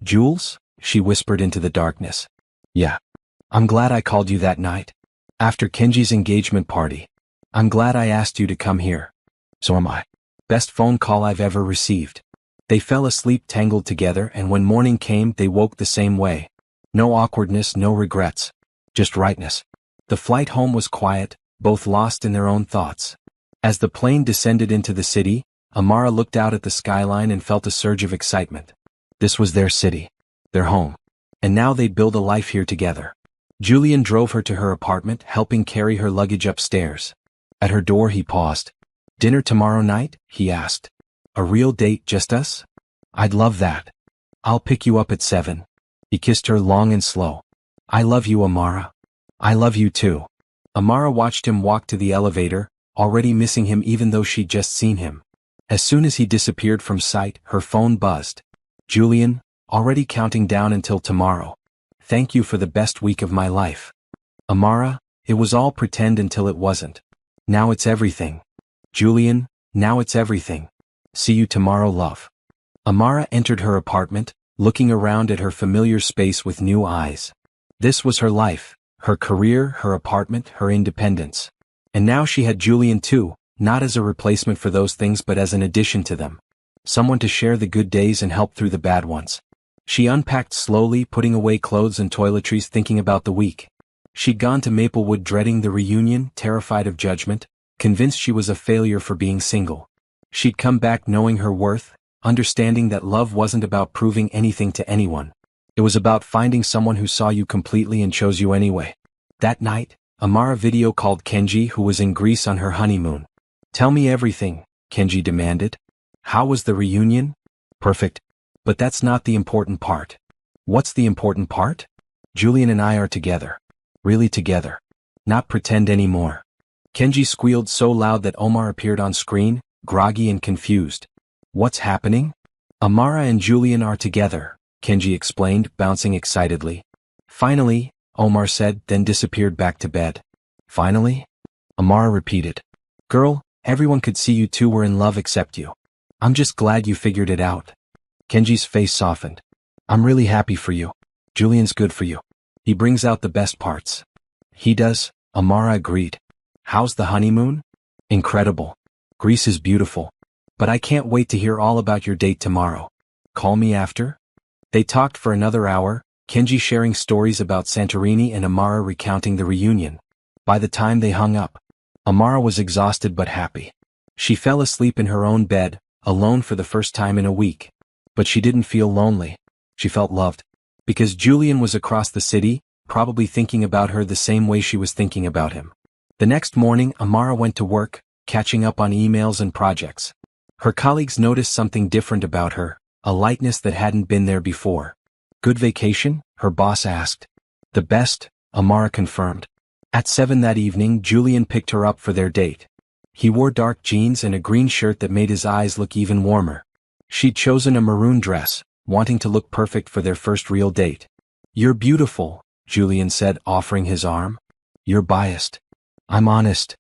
Jules? She whispered into the darkness. Yeah. I'm glad I called you that night. After Kenji's engagement party. I'm glad I asked you to come here. So am I. Best phone call I've ever received. They fell asleep tangled together, and when morning came they woke the same way. No awkwardness, no regrets. Just rightness. The flight home was quiet, both lost in their own thoughts. As the plane descended into the city, Amara looked out at the skyline and felt a surge of excitement. This was their city. Their home. And now they'd build a life here together. Julian drove her to her apartment, helping carry her luggage upstairs. At her door he paused. Dinner tomorrow night? He asked. A real date, just us? I'd love that. I'll pick you up at 7. He kissed her long and slow. I love you, Amara. I love you too. Amara watched him walk to the elevator, already missing him even though she'd just seen him. As soon as he disappeared from sight, her phone buzzed. Julian, already counting down until tomorrow. Thank you for the best week of my life. Amara, it was all pretend until it wasn't. Now it's everything. Julian, now it's everything. See you tomorrow, love. Amara entered her apartment, looking around at her familiar space with new eyes. This was her life, her career, her apartment, her independence. And now she had Julian too, not as a replacement for those things but as an addition to them. Someone to share the good days and help through the bad ones. She unpacked slowly, putting away clothes and toiletries, thinking about the week. She'd gone to Maplewood dreading the reunion, terrified of judgment, convinced she was a failure for being single. She'd come back knowing her worth, understanding that love wasn't about proving anything to anyone. It was about finding someone who saw you completely and chose you anyway. That night, Amara video called Kenji, who was in Greece on her honeymoon. Tell me everything, Kenji demanded. How was the reunion? Perfect. But that's not the important part. What's the important part? Julian and I are together. Really together. Not pretend anymore. Kenji squealed so loud that Omar appeared on screen, groggy and confused. What's happening? Amara and Julian are together, Kenji explained, bouncing excitedly. Finally, Omar said, then disappeared back to bed. Finally? Amara repeated. Girl, everyone could see you two were in love except you. I'm just glad you figured it out. Kenji's face softened. I'm really happy for you. Julian's good for you. He brings out the best parts. He does, Amara agreed. How's the honeymoon? Incredible. Greece is beautiful. But I can't wait to hear all about your date tomorrow. Call me after? They talked for another hour, Kenji sharing stories about Santorini and Amara recounting the reunion. By the time they hung up, Amara was exhausted but happy. She fell asleep in her own bed, alone for the first time in a week. But she didn't feel lonely. She felt loved. Because Julian was across the city, probably thinking about her the same way she was thinking about him. The next morning, Amara went to work, catching up on emails and projects. Her colleagues noticed something different about her, a lightness that hadn't been there before. Good vacation? Her boss asked. The best, Amara confirmed. At 7 that evening, Julian picked her up for their date. He wore dark jeans and a green shirt that made his eyes look even warmer. She'd chosen a maroon dress, wanting to look perfect for their first real date. You're beautiful, Julian said, offering his arm. You're biased. I'm honest.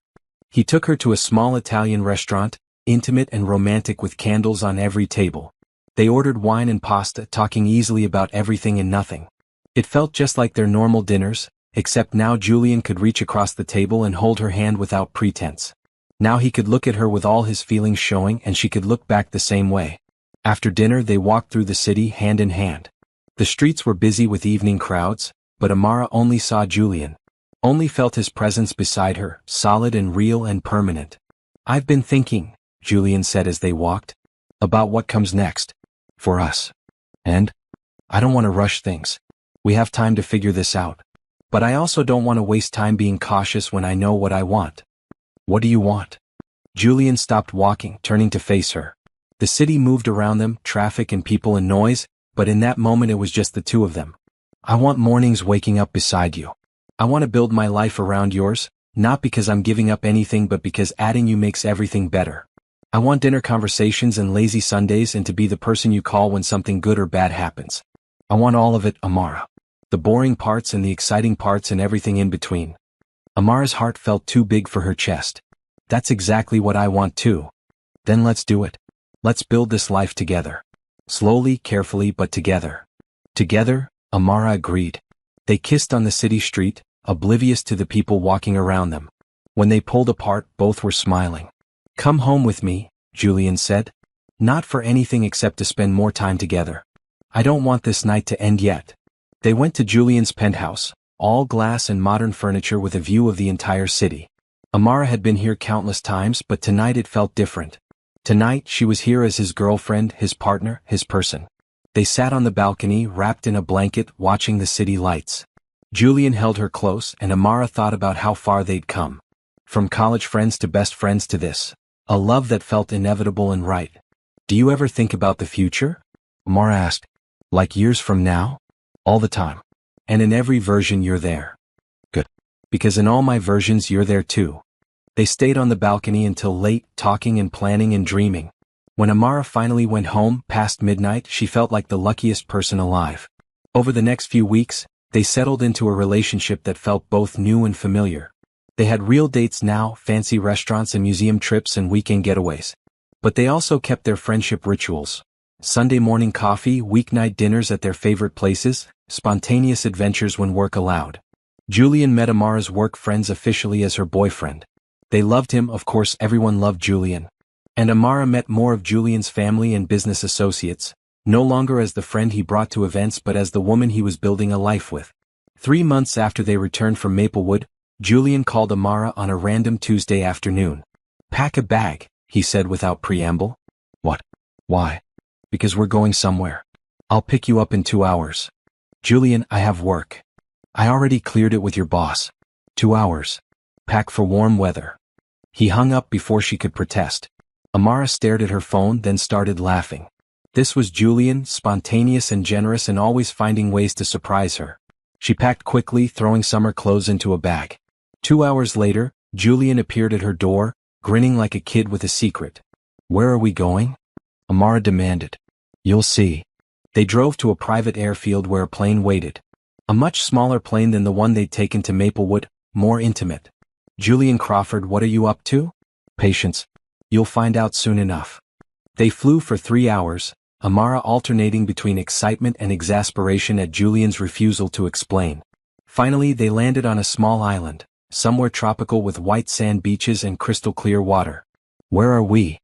He took her to a small Italian restaurant, intimate and romantic with candles on every table. They ordered wine and pasta, talking easily about everything and nothing. It felt just like their normal dinners, except now Julian could reach across the table and hold her hand without pretense. Now he could look at her with all his feelings showing and she could look back the same way. After dinner they walked through the city hand in hand. The streets were busy with evening crowds, but Amara only saw Julian. Only felt his presence beside her, solid and real and permanent. I've been thinking, Julian said as they walked, about what comes next. For us. And? I don't want to rush things. We have time to figure this out. But I also don't want to waste time being cautious when I know what I want. What do you want? Julian stopped walking, turning to face her. The city moved around them, traffic and people and noise, but in that moment it was just the two of them. I want mornings waking up beside you. I want to build my life around yours, not because I'm giving up anything but because adding you makes everything better. I want dinner conversations and lazy Sundays and to be the person you call when something good or bad happens. I want all of it, Amara. The boring parts and the exciting parts and everything in between. Amara's heart felt too big for her chest. That's exactly what I want too. Then let's do it. Let's build this life together. Slowly, carefully, but together. Together, Amara agreed. They kissed on the city street, oblivious to the people walking around them. When they pulled apart, both were smiling. Come home with me, Julian said. Not for anything except to spend more time together. I don't want this night to end yet. They went to Julian's penthouse, all glass and modern furniture with a view of the entire city. Amara had been here countless times, but tonight it felt different. Tonight she was here as his girlfriend, his partner, his person. They sat on the balcony, wrapped in a blanket, watching the city lights. Julian held her close, and Amara thought about how far they'd come. From college friends to best friends to this. A love that felt inevitable and right. Do you ever think about the future? Amara asked. Like years from now? All the time. And in every version you're there. Good. Because in all my versions you're there too. They stayed on the balcony until late, talking and planning and dreaming. When Amara finally went home, past midnight, she felt like the luckiest person alive. Over the next few weeks, they settled into a relationship that felt both new and familiar. They had real dates now, fancy restaurants and museum trips and weekend getaways. But they also kept their friendship rituals. Sunday morning coffee, weeknight dinners at their favorite places, spontaneous adventures when work allowed. Julian met Amara's work friends officially as her boyfriend. They loved him, of course everyone loved Julian. And Amara met more of Julian's family and business associates, no longer as the friend he brought to events but as the woman he was building a life with. 3 months after they returned from Maplewood, Julian called Amara on a random Tuesday afternoon. Pack a bag, he said without preamble. What? Why? Because we're going somewhere. I'll pick you up in 2 hours. Julian, I have work. I already cleared it with your boss. 2 hours. Pack for warm weather. He hung up before she could protest. Amara stared at her phone, then started laughing. This was Julian, spontaneous and generous and always finding ways to surprise her. She packed quickly, throwing summer clothes into a bag. 2 hours later, Julian appeared at her door, grinning like a kid with a secret. Where are we going? Amara demanded. You'll see. They drove to a private airfield where a plane waited. A much smaller plane than the one they'd taken to Maplewood, more intimate. Julian Crawford, what are you up to? Patience. You'll find out soon enough. They flew for 3 hours, Amara alternating between excitement and exasperation at Julian's refusal to explain. Finally they landed on a small island, somewhere tropical with white sand beaches and crystal clear water. Where are we?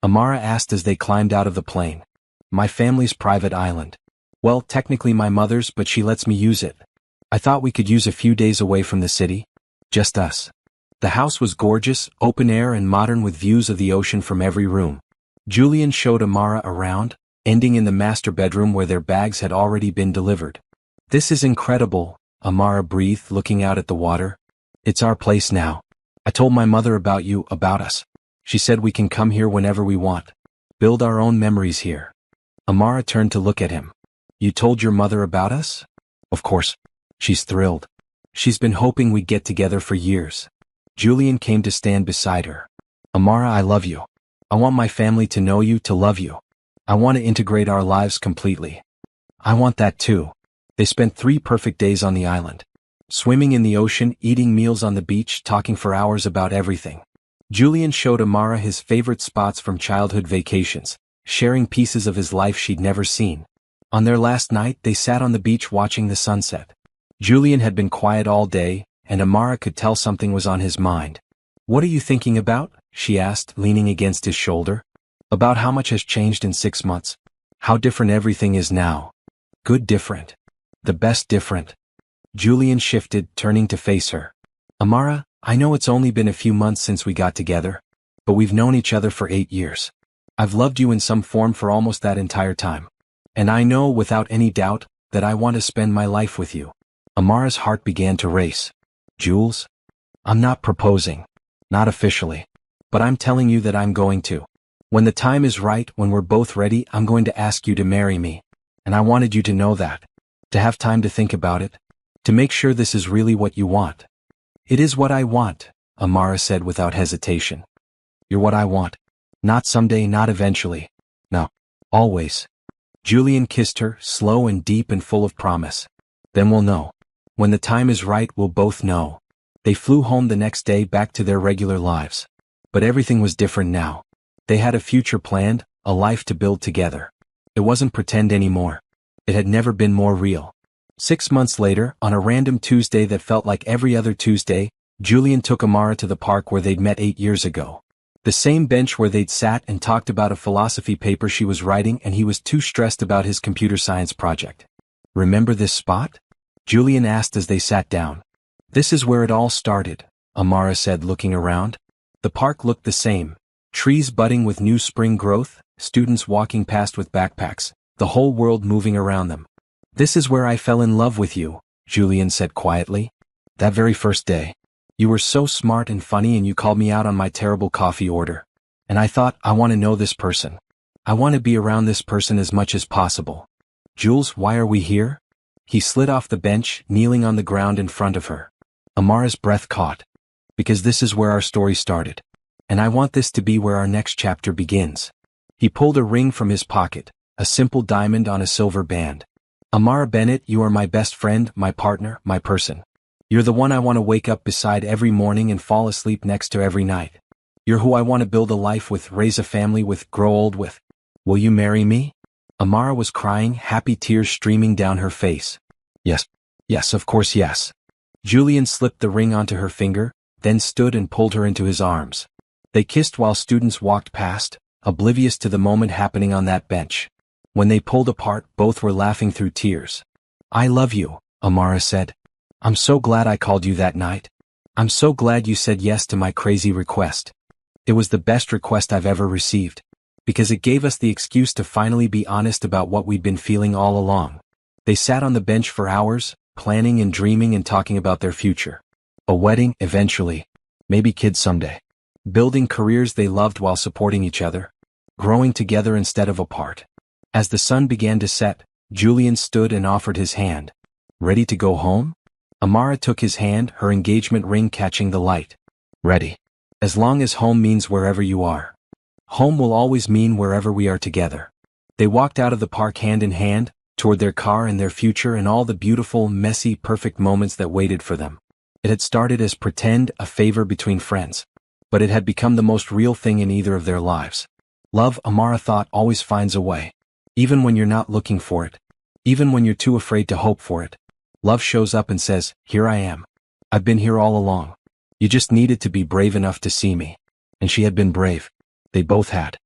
Amara asked as they climbed out of the plane. My family's private island. Well, technically my mother's, but she lets me use it. I thought we could use a few days away from the city. Just us. The house was gorgeous, open air and modern with views of the ocean from every room. Julian showed Amara around, ending in the master bedroom where their bags had already been delivered. This is incredible, Amara breathed, looking out at the water. It's our place now. I told my mother about you, about us. She said we can come here whenever we want. Build our own memories here. Amara turned to look at him. You told your mother about us? Of course. She's thrilled. She's been hoping we'd get together for years. Julian came to stand beside her. Amara, I love you. I want my family to know you, to love you. I want to integrate our lives completely. I want that too. They spent 3 perfect days on the island. Swimming in the ocean, eating meals on the beach, talking for hours about everything. Julian showed Amara his favorite spots from childhood vacations, sharing pieces of his life she'd never seen. On their last night, they sat on the beach watching the sunset. Julian had been quiet all day, and Amara could tell something was on his mind. What are you thinking about? She asked, leaning against his shoulder. About how much has changed in 6 months. How different everything is now. Good different. The best different. Julian shifted, turning to face her. Amara, I know it's only been a few months since we got together, but we've known each other for 8 years. I've loved you in some form for almost that entire time. And I know, without any doubt, that I want to spend my life with you. Amara's heart began to race. Jules? I'm not proposing. Not officially. But I'm telling you that I'm going to. When the time is right, when we're both ready, I'm going to ask you to marry me. And I wanted you to know that. To have time to think about it. To make sure this is really what you want. It is what I want, Amara said without hesitation. You're what I want. Not someday, not eventually. No. Always. Julian kissed her, slow and deep and full of promise. Then we'll know. When the time is right, we'll both know. They flew home the next day, back to their regular lives. But everything was different now. They had a future planned, a life to build together. It wasn't pretend anymore. It had never been more real. 6 months later, on a random Tuesday that felt like every other Tuesday, Julian took Amara to the park where they'd met 8 years ago. The same bench where they'd sat and talked about a philosophy paper she was writing, and he was too stressed about his computer science project. Remember this spot? Julian asked as they sat down. This is where it all started, Amara said, looking around. The park looked the same. Trees budding with new spring growth, students walking past with backpacks, the whole world moving around them. This is where I fell in love with you, Julian said quietly. That very first day. You were so smart and funny, and you called me out on my terrible coffee order. And I thought, I want to know this person. I want to be around this person as much as possible. Jules, why are we here? He slid off the bench, kneeling on the ground in front of her. Amara's breath caught. Because this is where our story started. And I want this to be where our next chapter begins. He pulled a ring from his pocket, a simple diamond on a silver band. Amara Bennett, you are my best friend, my partner, my person. You're the one I want to wake up beside every morning and fall asleep next to every night. You're who I want to build a life with, raise a family with, grow old with. Will you marry me? Amara was crying, happy tears streaming down her face. Yes. Yes, of course, yes. Julian slipped the ring onto her finger, then stood and pulled her into his arms. They kissed while students walked past, oblivious to the moment happening on that bench. When they pulled apart, both were laughing through tears. I love you, Amara said. I'm so glad I called you that night. I'm so glad you said yes to my crazy request. It was the best request I've ever received. Because it gave us the excuse to finally be honest about what we'd been feeling all along. They sat on the bench for hours, planning and dreaming and talking about their future. A wedding, eventually. Maybe kids someday. Building careers they loved while supporting each other. Growing together instead of apart. As the sun began to set, Julian stood and offered his hand. Ready to go home? Amara took his hand, her engagement ring catching the light. Ready. As long as home means wherever you are. Home will always mean wherever we are together. They walked out of the park hand in hand, toward their car and their future and all the beautiful, messy, perfect moments that waited for them. It had started as pretend, a favor between friends. But it had become the most real thing in either of their lives. Love, Amara thought, always finds a way. Even when you're not looking for it. Even when you're too afraid to hope for it. Love shows up and says, here I am. I've been here all along. You just needed to be brave enough to see me. And she had been brave. They both had.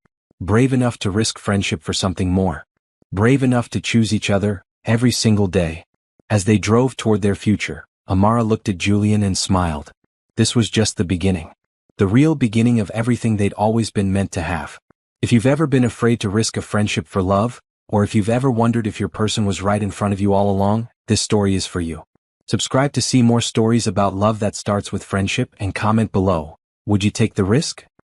Brave enough to risk friendship for something more. Brave enough to choose each other, every single day. As they drove toward their future, Amara looked at Julian and smiled. This was just the beginning. The real beginning of everything they'd always been meant to have. If you've ever been afraid to risk a friendship for love, or if you've ever wondered if your person was right in front of you all along, this story is for you. Subscribe to see more stories about love that starts with friendship and comment below. Would you take the risk?